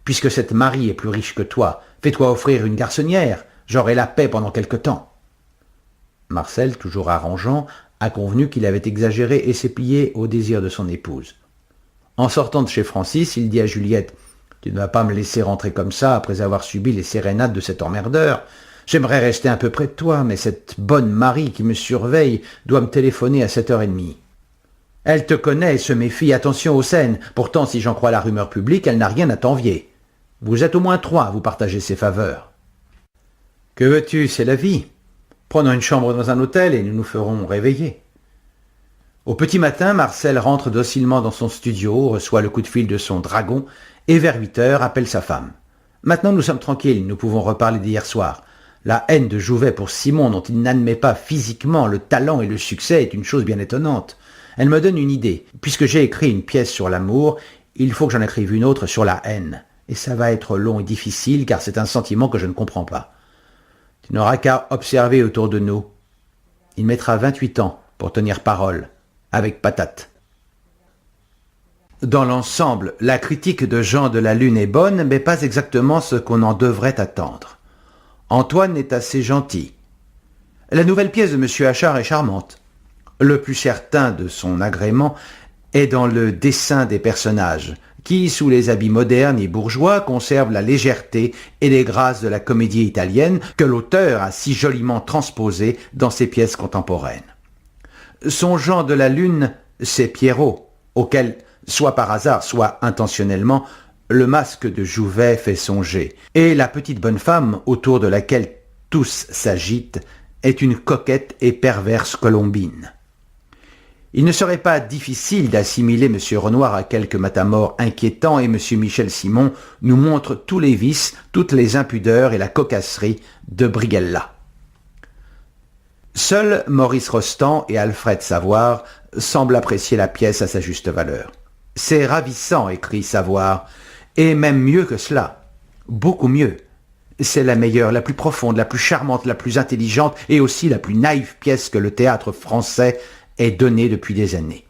Puisque cette Marie est plus riche que toi, fais-toi offrir une garçonnière, j'aurai la paix pendant quelque temps. » Marcel, toujours arrangeant, a convenu qu'il avait exagéré et s'est plié au désir de son épouse. En sortant de chez Francis, il dit à Juliette « Tu ne vas pas me laisser rentrer comme ça après avoir subi les sérénades de cet emmerdeur. J'aimerais rester un peu près de toi, mais cette bonne Marie qui me surveille doit me téléphoner à 7h30. Elle te connaît et se méfie, attention aux scènes. Pourtant, si j'en crois la rumeur publique, elle n'a rien à t'envier. Vous êtes au moins 3 à vous partager ses faveurs. » « Que veux-tu, c'est la vie. Prenons une chambre dans un hôtel et nous nous ferons réveiller. » Au petit matin, Marcel rentre docilement dans son studio, reçoit le coup de fil de son dragon et vers 8h appelle sa femme. « Maintenant nous sommes tranquilles, nous pouvons reparler d'hier soir. La haine de Jouvet pour Simon, dont il n'admet pas physiquement le talent et le succès, est une chose bien étonnante. Elle me donne une idée. Puisque j'ai écrit une pièce sur l'amour, il faut que j'en écrive une autre sur la haine. Et ça va être long et difficile car c'est un sentiment que je ne comprends pas. Tu n'auras qu'à observer autour de nous. Il mettra 28 ans pour tenir parole, avec patate. » Dans l'ensemble, la critique de Jean de la Lune est bonne, mais pas exactement ce qu'on en devrait attendre. Antoine est assez gentil. La nouvelle pièce de M. Achard est charmante. Le plus certain de son agrément est dans le dessin des personnages, qui, sous les habits modernes et bourgeois, conservent la légèreté et les grâces de la comédie italienne que l'auteur a si joliment transposée dans ses pièces contemporaines. Son Jean de la Lune, c'est Pierrot, auquel, soit par hasard, soit intentionnellement, le masque de Jouvet fait songer, et la petite bonne femme autour de laquelle tous s'agitent est une coquette et perverse colombine. Il ne serait pas difficile d'assimiler M. Renoir à quelque matamore inquiétant et M. Michel Simon nous montre tous les vices, toutes les impudeurs et la cocasserie de Brighella. Seuls Maurice Rostand et Alfred Savoir semblent apprécier la pièce à sa juste valeur. « C'est ravissant », écrit Savoir, « et même mieux que cela, beaucoup mieux. C'est la meilleure, la plus profonde, la plus charmante, la plus intelligente et aussi la plus naïve pièce que le théâtre français ait donnée depuis des années. »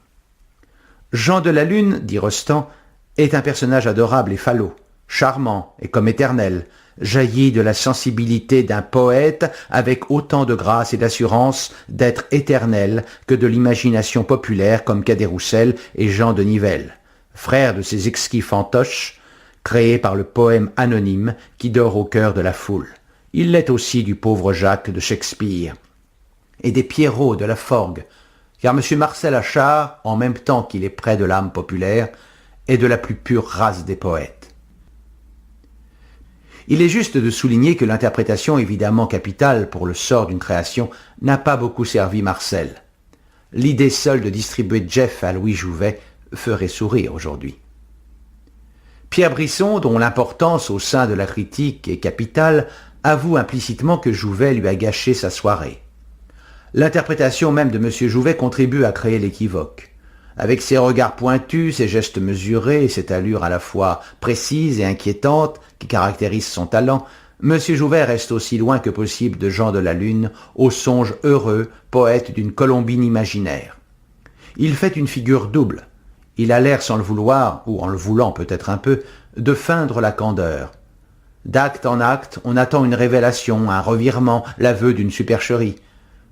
Jean de la Lune, dit Rostand, est un personnage adorable et falot, charmant et comme éternel, jaillit de la sensibilité d'un poète avec autant de grâce et d'assurance d'être éternel que de l'imagination populaire comme Cadet-Roussel et Jean de Nivelle, frère de ces exquis fantoches créés par le poème anonyme qui dort au cœur de la foule. Il l'est aussi du pauvre Jacques de Shakespeare et des Pierrots de la Forgue, car M. Marcel Achard, en même temps qu'il est près de l'âme populaire, est de la plus pure race des poètes. Il est juste de souligner que l'interprétation évidemment capitale pour le sort d'une création n'a pas beaucoup servi Marcel. L'idée seule de distribuer Jeff à Louis Jouvet ferait sourire aujourd'hui. Pierre Brisson, dont l'importance au sein de la critique est capitale, avoue implicitement que Jouvet lui a gâché sa soirée. L'interprétation même de M. Jouvet contribue à créer l'équivoque. Avec ses regards pointus, ses gestes mesurés et cette allure à la fois précise et inquiétante qui caractérise son talent, M. Jouvet reste aussi loin que possible de Jean de la Lune, au songe heureux, poète d'une colombine imaginaire. Il fait une figure double. Il a l'air sans le vouloir, ou en le voulant peut-être un peu, de feindre la candeur. D'acte en acte, on attend une révélation, un revirement, l'aveu d'une supercherie.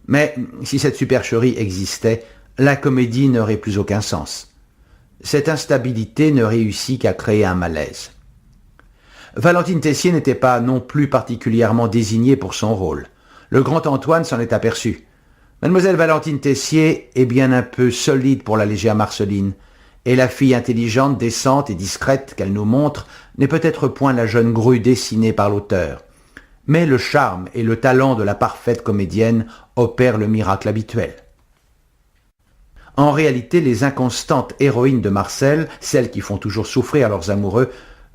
Mais si cette supercherie existait, la comédie n'aurait plus aucun sens. Cette instabilité ne réussit qu'à créer un malaise. Valentine Tessier n'était pas non plus particulièrement désignée pour son rôle. Le grand Antoine s'en est aperçu. Mademoiselle Valentine Tessier est bien un peu solide pour la légère Marceline, et la fille intelligente, décente et discrète qu'elle nous montre n'est peut-être point la jeune grue dessinée par l'auteur. Mais le charme et le talent de la parfaite comédienne opèrent le miracle habituel. En réalité, les inconstantes héroïnes de Marcel, celles qui font toujours souffrir leurs amoureux,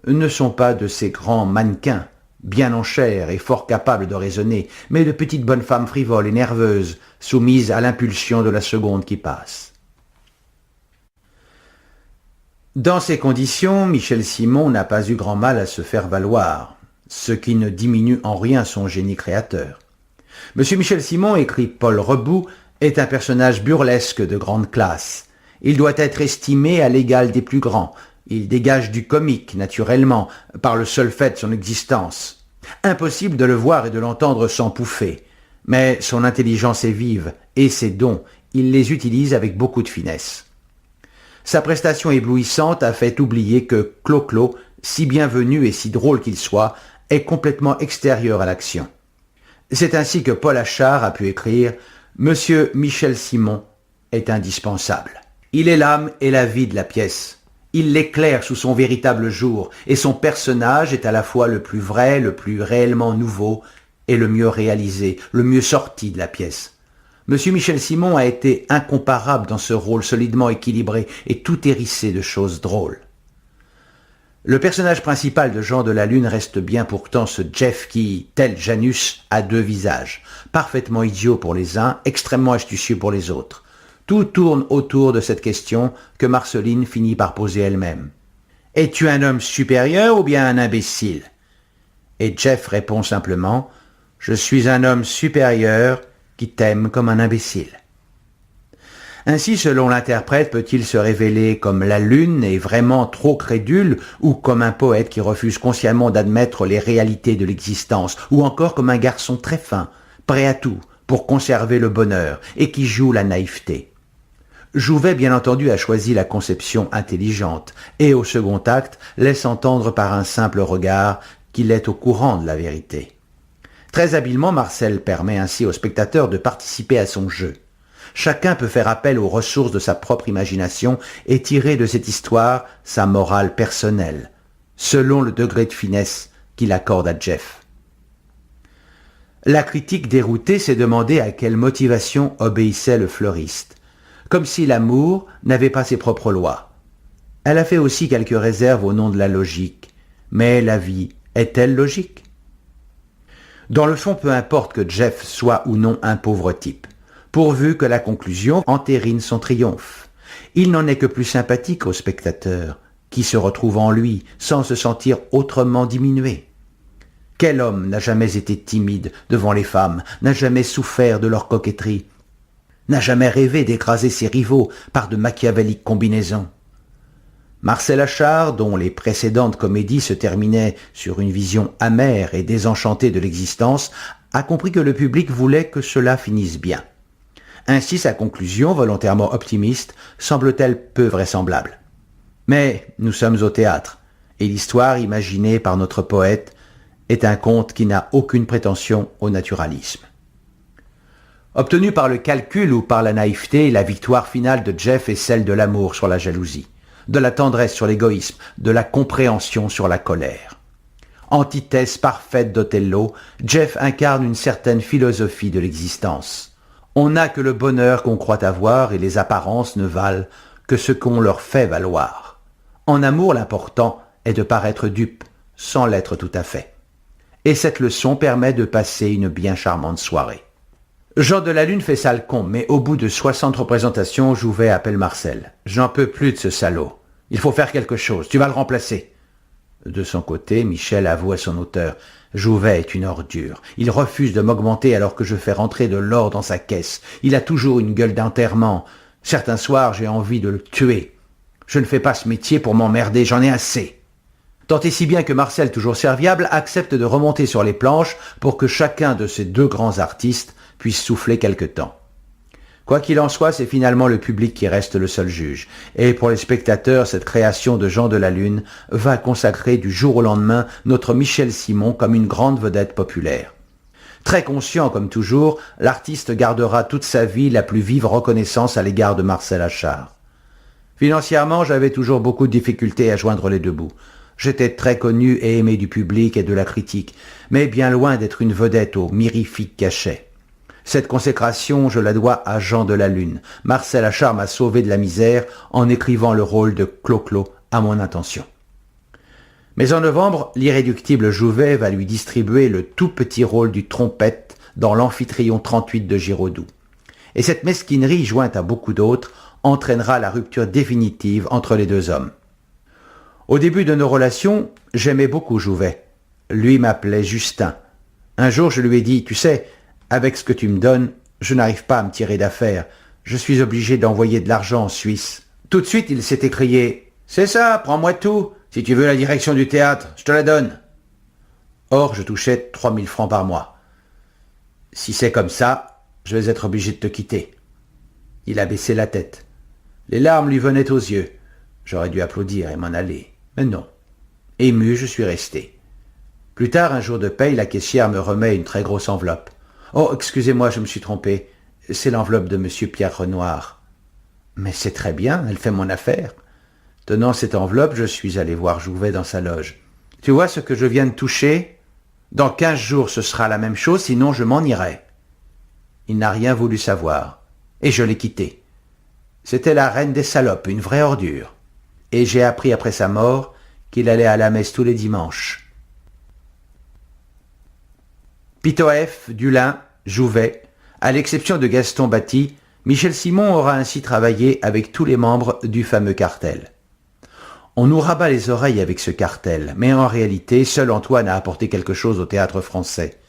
ne sont pas de ces grands mannequins, bien en chair et fort capables de raisonner, mais de petites bonnes femmes frivoles et nerveuses, soumises à l'impulsion de la seconde qui passe. Dans ces conditions, Michel Simon n'a pas eu grand mal à se faire valoir, ce qui ne diminue en rien son génie créateur. M. Michel Simon, écrit Paul Rebout, est un personnage burlesque de grande classe. Il doit être estimé à l'égal des plus grands. Il dégage du comique, naturellement, par le seul fait de son existence. Impossible de le voir et de l'entendre s'empouffer. Mais son intelligence est vive, et ses dons, il les utilise avec beaucoup de finesse. Sa prestation éblouissante a fait oublier que Clo-Clo, si bienvenu et si drôle qu'il soit, est complètement extérieur à l'action. C'est ainsi que Paul Achard a pu écrire « Monsieur Michel Simon est indispensable. Il est l'âme et la vie de la pièce. Il l'éclaire sous son véritable jour, et son personnage est à la fois le plus vrai, le plus réellement nouveau, et le mieux réalisé, le mieux sorti de la pièce. Monsieur Michel Simon a été incomparable dans ce rôle solidement équilibré et tout hérissé de choses drôles. Le personnage principal de Jean de la Lune reste bien pourtant ce Jeff qui, tel Janus, a deux visages, parfaitement idiot pour les uns, extrêmement astucieux pour les autres. Tout tourne autour de cette question que Marceline finit par poser elle-même. « Es-tu un homme supérieur ou bien un imbécile ?» Et Jeff répond simplement « Je suis un homme supérieur qui t'aime comme un imbécile. » Ainsi, selon l'interprète, peut-il se révéler comme la lune et vraiment trop crédule, ou comme un poète qui refuse consciemment d'admettre les réalités de l'existence, ou encore comme un garçon très fin, prêt à tout, pour conserver le bonheur et qui joue la naïveté. Jouvet, bien entendu, a choisi la conception intelligente et, au second acte, laisse entendre par un simple regard qu'il est au courant de la vérité. Très habilement, Marcel permet ainsi au spectateur de participer à son jeu. Chacun peut faire appel aux ressources de sa propre imagination et tirer de cette histoire sa morale personnelle, selon le degré de finesse qu'il accorde à Jeff. La critique déroutée s'est demandé à quelle motivation obéissait le fleuriste, comme si l'amour n'avait pas ses propres lois. Elle a fait aussi quelques réserves au nom de la logique, mais la vie est-elle logique? Dans le fond, peu importe que Jeff soit ou non un pauvre type, pourvu que la conclusion entérine son triomphe. Il n'en est que plus sympathique au spectateur, qui se retrouve en lui sans se sentir autrement diminué. Quel homme n'a jamais été timide devant les femmes, n'a jamais souffert de leur coquetterie, n'a jamais rêvé d'écraser ses rivaux par de machiavéliques combinaisons? Marcel Achard, dont les précédentes comédies se terminaient sur une vision amère et désenchantée de l'existence, a compris que le public voulait que cela finisse bien. Ainsi sa conclusion, volontairement optimiste, semble-t-elle peu vraisemblable. Mais nous sommes au théâtre, et l'histoire imaginée par notre poète est un conte qui n'a aucune prétention au naturalisme. Obtenue par le calcul ou par la naïveté, la victoire finale de Jeff est celle de l'amour sur la jalousie, de la tendresse sur l'égoïsme, de la compréhension sur la colère. Antithèse parfaite d'Othello, Jeff incarne une certaine philosophie de l'existence. On n'a que le bonheur qu'on croit avoir et les apparences ne valent que ce qu'on leur fait valoir. En amour, l'important est de paraître dupe, sans l'être tout à fait. Et cette leçon permet de passer une bien charmante soirée. Jean de la Lune fait sale con, mais au bout de 60 représentations, Jouvet appelle Marcel. « J'en peux plus de ce salaud. Il faut faire quelque chose. Tu vas le remplacer. » De son côté, Michel avoue à son auteur. « Jouvet est une ordure. Il refuse de m'augmenter alors que je fais rentrer de l'or dans sa caisse. Il a toujours une gueule d'enterrement. Certains soirs, j'ai envie de le tuer. Je ne fais pas ce métier pour m'emmerder, j'en ai assez. » Tant et si bien que Marcel, toujours serviable, accepte de remonter sur les planches pour que chacun de ces deux grands artistes puisse souffler quelque temps. Quoi qu'il en soit, c'est finalement le public qui reste le seul juge. Et pour les spectateurs, cette création de Jean de la Lune va consacrer du jour au lendemain notre Michel Simon comme une grande vedette populaire. Très conscient comme toujours, l'artiste gardera toute sa vie la plus vive reconnaissance à l'égard de Marcel Achard. Financièrement, j'avais toujours beaucoup de difficultés à joindre les deux bouts. J'étais très connu et aimé du public et de la critique, mais bien loin d'être une vedette au mirifique cachet. Cette consécration, je la dois à Jean de la Lune. Marcel Achard m'a sauvé de la misère en écrivant le rôle de Clo-Clo à mon intention. Mais en novembre, l'irréductible Jouvet va lui distribuer le tout petit rôle du trompette dans l'Amphitryon 38 de Giraudoux. Et cette mesquinerie, jointe à beaucoup d'autres, entraînera la rupture définitive entre les deux hommes. Au début de nos relations, j'aimais beaucoup Jouvet. Lui m'appelait Justin. Un jour, je lui ai dit « Tu sais, avec ce que tu me donnes, je n'arrive pas à me tirer d'affaire. Je suis obligé d'envoyer de l'argent en Suisse. » Tout de suite, il s'est écrié « C'est ça, prends-moi tout. Si tu veux la direction du théâtre, je te la donne. » Or, je touchais 3000 francs par mois. « Si c'est comme ça, je vais être obligé de te quitter. » Il a baissé la tête. Les larmes lui venaient aux yeux. J'aurais dû applaudir et m'en aller. Mais non. Ému, je suis resté. Plus tard, un jour de paye, la caissière me remet une très grosse enveloppe. « Oh, excusez-moi, je me suis trompé. C'est l'enveloppe de monsieur Pierre Renoir. »« Mais c'est très bien, elle fait mon affaire. » Tenant cette enveloppe, je suis allé voir Jouvet dans sa loge. « Tu vois ce que je viens de toucher? Dans 15 jours, ce sera la même chose, sinon je m'en irai. » Il n'a rien voulu savoir, et je l'ai quitté. C'était la reine des salopes, une vraie ordure. Et j'ai appris après sa mort qu'il allait à la messe tous les dimanches. Pitoef, Dulin, Jouvet, à l'exception de Gaston Batty, Michel Simon aura ainsi travaillé avec tous les membres du fameux cartel. On nous rabat les oreilles avec ce cartel, mais en réalité, seul Antoine a apporté quelque chose au théâtre français.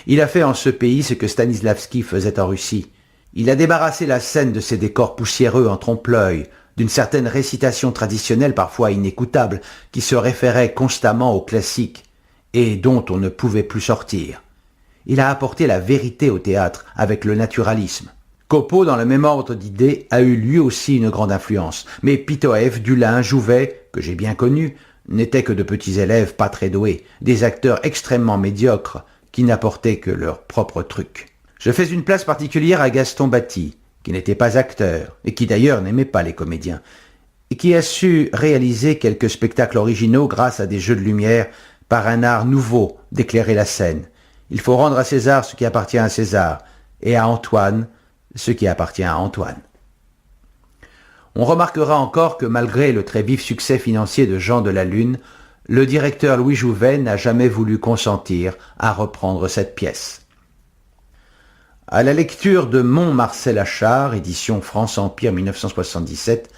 Il a fait en ce pays ce que Stanislavski faisait en Russie. Il a débarrassé la scène de ses décors poussiéreux en trompe-l'œil, d'une certaine récitation traditionnelle parfois inécoutable, qui se référait constamment aux classiques, et dont on ne pouvait plus sortir. Il a apporté la vérité au théâtre avec le naturalisme. Copeau, dans le même ordre d'idées, a eu lui aussi une grande influence. Mais Pitoëf, Dulin, Jouvet, que j'ai bien connus, n'étaient que de petits élèves pas très doués, des acteurs extrêmement médiocres, qui n'apportaient que leur propre truc. Je fais une place particulière à Gaston Batty, qui n'était pas acteur, et qui d'ailleurs n'aimait pas les comédiens, et qui a su réaliser quelques spectacles originaux grâce à des jeux de lumière par un art nouveau d'éclairer la scène. Il faut rendre à César ce qui appartient à César, et à Antoine ce qui appartient à Antoine. On remarquera encore que malgré le très vif succès financier de Jean de la Lune, le directeur Louis Jouvet n'a jamais voulu consentir à reprendre cette pièce. À la lecture de Mon Marcel Achard, édition France Empire 1977,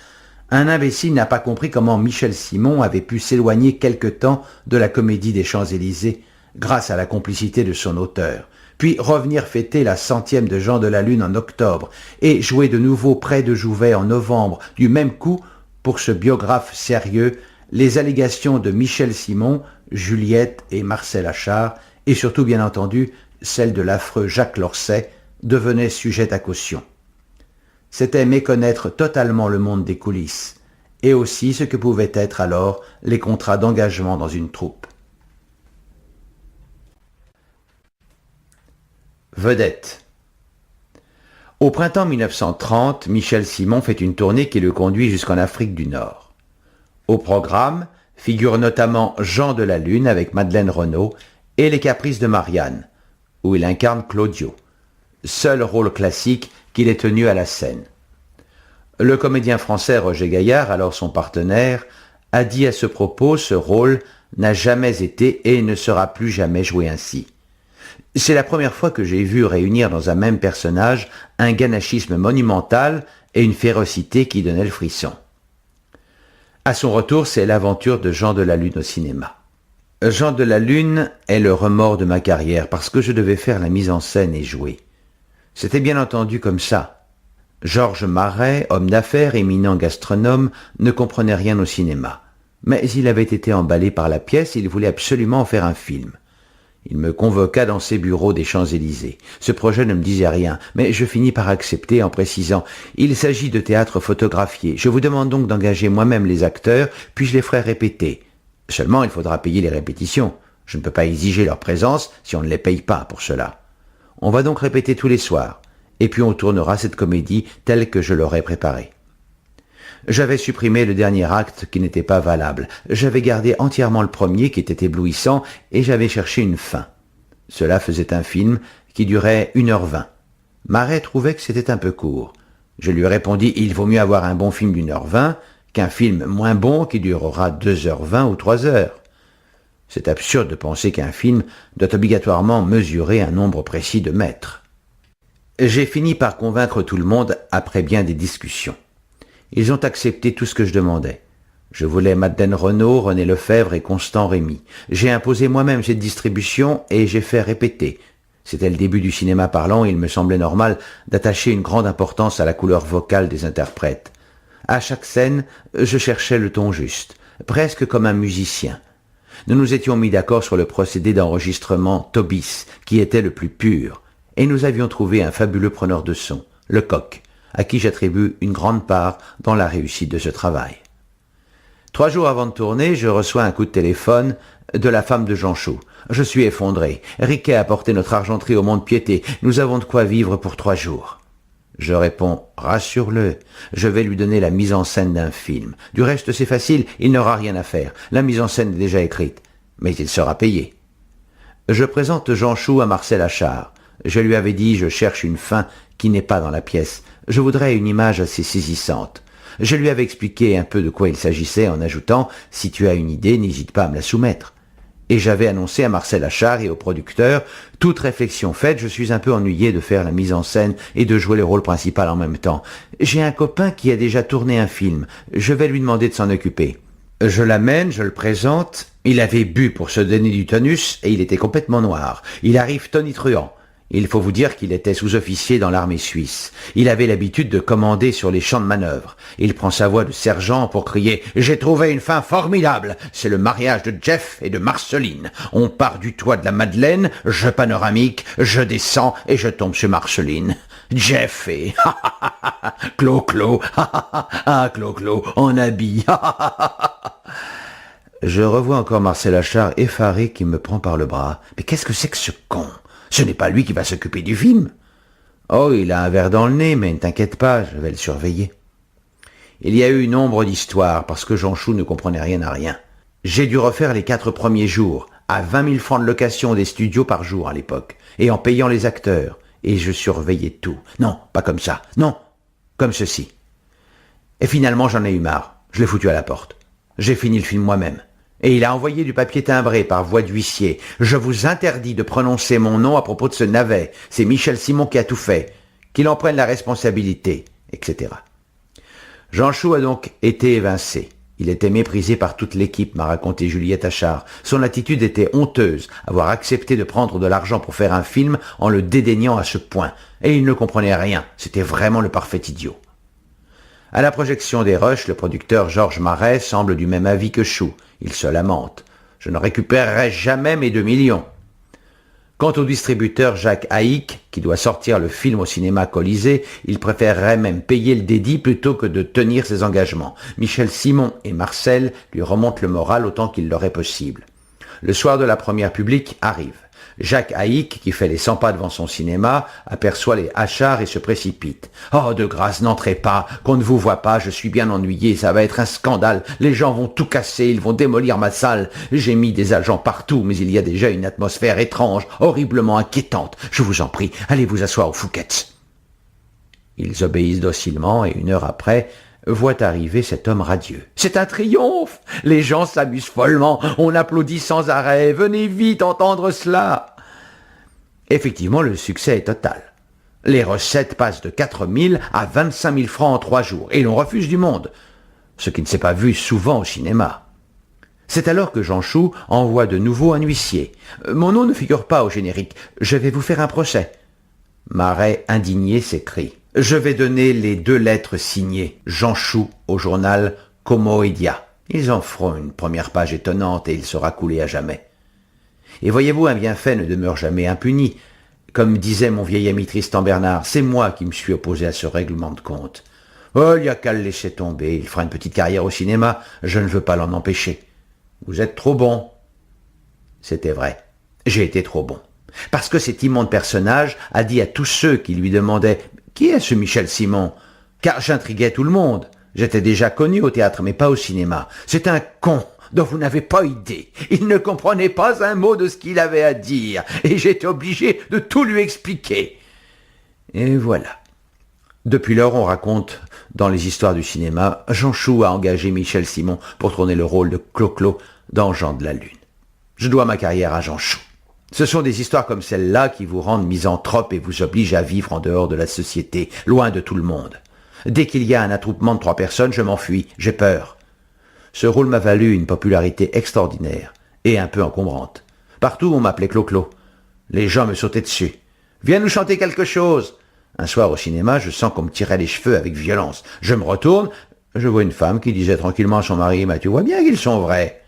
un imbécile n'a pas compris comment Michel Simon avait pu s'éloigner quelque temps de la comédie des Champs-Élysées grâce à la complicité de son auteur, puis revenir fêter la 100e de Jean de la Lune en octobre et jouer de nouveau près de Jouvet en novembre du même coup pour ce biographe sérieux les allégations de Michel Simon, Juliette et Marcel Achard et surtout bien entendu celle de l'affreux Jacques Lorset devenaient sujettes à caution. C'était méconnaître totalement le monde des coulisses, et aussi ce que pouvaient être alors les contrats d'engagement dans une troupe. Vedette. Au printemps 1930, Michel Simon fait une tournée qui le conduit jusqu'en Afrique du Nord. Au programme figurent notamment Jean de la Lune avec Madeleine Renaud et Les Caprices de Marianne, où il incarne Claudio, seul rôle classique qu'il ait tenu à la scène. Le comédien français Roger Gaillard, alors son partenaire, a dit à ce propos: ce rôle n'a jamais été et ne sera plus jamais joué ainsi. C'est la première fois que j'ai vu réunir dans un même personnage un ganachisme monumental et une férocité qui donnait le frisson. À son retour, c'est l'aventure de Jean de la Lune au cinéma. Jean de la Lune est le remords de ma carrière parce que je devais faire la mise en scène et jouer. C'était bien entendu comme ça. Georges Marais, homme d'affaires, éminent gastronome, ne comprenait rien au cinéma. Mais il avait été emballé par la pièce et il voulait absolument en faire un film. Il me convoqua dans ses bureaux des Champs-Élysées. Ce projet ne me disait rien, mais je finis par accepter en précisant: il s'agit de théâtre photographié. Je vous demande donc d'engager moi-même les acteurs, puis je les ferai répéter. Seulement, il faudra payer les répétitions. Je ne peux pas exiger leur présence si on ne les paye pas pour cela. On va donc répéter tous les soirs, et puis on tournera cette comédie telle que je l'aurais préparée. J'avais supprimé le dernier acte qui n'était pas valable. J'avais gardé entièrement le premier qui était éblouissant et j'avais cherché une fin. Cela faisait un film qui durait 1h20. Marais trouvait que c'était un peu court. Je lui répondis: il vaut mieux avoir un bon film d'1h20 qu'un film moins bon qui durera 2h20 ou 3h. C'est absurde de penser qu'un film doit obligatoirement mesurer un nombre précis de mètres. J'ai fini par convaincre tout le monde après bien des discussions. Ils ont accepté tout ce que je demandais. Je voulais Madeleine Renaud, René Lefebvre et Constant Rémy. J'ai imposé moi-même cette distribution et j'ai fait répéter. C'était le début du cinéma parlant et il me semblait normal d'attacher une grande importance à la couleur vocale des interprètes. À chaque scène, je cherchais le ton juste, presque comme un musicien. Nous nous étions mis d'accord sur le procédé d'enregistrement Tobis, qui était le plus pur, et nous avions trouvé un fabuleux preneur de son, Lecoq, à qui j'attribue une grande part dans la réussite de ce travail. 3 jours avant de tourner, je reçois un coup de téléphone de la femme de Jean Chou. Je suis effondré. Riquet a porté notre argenterie au mont-de-piété. Nous avons de quoi vivre pour 3 jours. Je réponds: rassure-le, je vais lui donner la mise en scène d'un film. Du reste, c'est facile, il n'aura rien à faire. La mise en scène est déjà écrite, mais il sera payé. Je présente Jean Chou à Marcel Achard. Je lui avais dit: je cherche une fin qui n'est pas dans la pièce. Je voudrais une image assez saisissante. Je lui avais expliqué un peu de quoi il s'agissait en ajoutant: si tu as une idée, n'hésite pas à me la soumettre. Et j'avais annoncé à Marcel Achard et au producteur: toute réflexion faite, je suis un peu ennuyé de faire la mise en scène et de jouer le rôle principal en même temps. J'ai un copain qui a déjà tourné un film. Je vais lui demander de s'en occuper. Je l'amène, je le présente. Il avait bu pour se donner du tonus et il était complètement noir. Il arrive tonitruant. Il faut vous dire qu'il était sous-officier dans l'armée suisse. Il avait l'habitude de commander sur les champs de manœuvre. Il prend sa voix de sergent pour crier « J'ai trouvé une fin formidable. C'est le mariage de Jeff et de Marceline. On part du toit de la Madeleine, je panoramique, je descends et je tombe sur Marceline. Jeff et Clo-Clo, Clo-Clo, en habit. » Je revois encore Marcel Achard effaré qui me prend par le bras. « Mais qu'est-ce que c'est que ce con ? Ce n'est pas lui qui va s'occuper du film. » « Oh, il a un verre dans le nez, mais ne t'inquiète pas, je vais le surveiller. » Il y a eu nombre d'histoires, parce que Jean Chou ne comprenait rien à rien. J'ai dû refaire les 4 premiers jours, à 20 000 francs de location des studios par jour à l'époque, et en payant les acteurs, et je surveillais tout. Non, pas comme ça, non, comme ceci. Et finalement, j'en ai eu marre, je l'ai foutu à la porte. J'ai fini le film moi-même. Et il a envoyé du papier timbré par voie d'huissier. « Je vous interdis de prononcer mon nom à propos de ce navet. C'est Michel Simon qui a tout fait. Qu'il en prenne la responsabilité, etc. » Jean Chou a donc été évincé. Il était méprisé par toute l'équipe, m'a raconté Juliette Achard. Son attitude était honteuse, avoir accepté de prendre de l'argent pour faire un film en le dédaignant à ce point. Et il ne comprenait rien. C'était vraiment le parfait idiot. À la projection des rushs, le producteur Georges Marais semble du même avis que Chou. Il se lamente. « Je ne récupérerai jamais mes 2 millions. » Quant au distributeur Jacques Haïk, qui doit sortir le film au cinéma Colisée, il préférerait même payer le dédit plutôt que de tenir ses engagements. Michel Simon et Marcel lui remontent le moral autant qu'il leur est possible. Le soir de la première publique arrive. Jacques Haïk, qui fait les 100 pas devant son cinéma, aperçoit les Achard et se précipite. « Oh, de grâce, n'entrez pas, qu'on ne vous voit pas, je suis bien ennuyé, ça va être un scandale, les gens vont tout casser, ils vont démolir ma salle. J'ai mis des agents partout, mais il y a déjà une atmosphère étrange, horriblement inquiétante. Je vous en prie, allez vous asseoir aux Fouquet's. » Ils obéissent docilement et 1 heure après, voient arriver cet homme radieux. « C'est un triomphe! Les gens s'amusent follement, on applaudit sans arrêt, venez vite entendre cela !» Effectivement, le succès est total. Les recettes passent de 4 000 à 25 000 francs en 3 jours, et l'on refuse du monde, ce qui ne s'est pas vu souvent au cinéma. C'est alors que Jean Chou envoie de nouveau un huissier. « Mon nom ne figure pas au générique, je vais vous faire un procès. » Marais, indigné, s'écrie. « Je vais donner les 2 lettres signées, Jean Chou, au journal Comoedia. Ils en feront une première page étonnante et il sera coulé à jamais. Et voyez-vous, un bienfait ne demeure jamais impuni. Comme disait mon vieil ami Tristan Bernard, c'est moi qui me suis opposé à ce règlement de compte. Oh, il n'y a qu'à le laisser tomber, il fera une petite carrière au cinéma, je ne veux pas l'en empêcher. Vous êtes trop bon. » C'était vrai, j'ai été trop bon. Parce que cet immonde personnage a dit à tous ceux qui lui demandaient « Qui est ce Michel Simon ?» Car j'intriguais tout le monde. J'étais déjà connu au théâtre, mais pas au cinéma. C'est un con dont vous n'avez pas idée. Il ne comprenait pas un mot de ce qu'il avait à dire, et j'étais obligé de tout lui expliquer. Et voilà. Depuis lors, on raconte, dans les histoires du cinéma, Jean Chou a engagé Michel Simon pour tourner le rôle de Clo-Clo dans Jean de la Lune. Je dois ma carrière à Jean Chou. Ce sont des histoires comme celle-là qui vous rendent misanthrope et vous obligent à vivre en dehors de la société, loin de tout le monde. Dès qu'il y a un attroupement de 3 personnes, je m'enfuis, j'ai peur. Ce rôle m'a valu une popularité extraordinaire et un peu encombrante. Partout, on m'appelait Clo-Clo. Les gens me sautaient dessus. « Viens nous chanter quelque chose !» Un soir au cinéma, je sens qu'on me tirait les cheveux avec violence. Je me retourne, je vois une femme qui disait tranquillement à son mari « Mais tu vois bien qu'ils sont vrais !»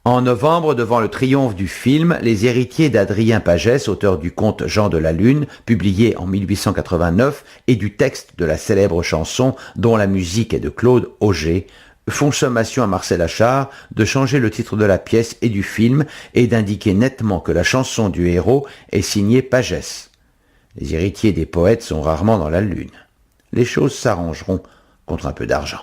En novembre, devant le triomphe du film, les héritiers d'Adrien Pagès, auteur du conte Jean de la Lune, publié en 1889, et du texte de la célèbre chanson, dont la musique est de Claude Auger, font sommation à Marcel Achard de changer le titre de la pièce et du film et d'indiquer nettement que la chanson du héros est signée Pagès. Les héritiers des poètes sont rarement dans la lune. Les choses s'arrangeront contre un peu d'argent.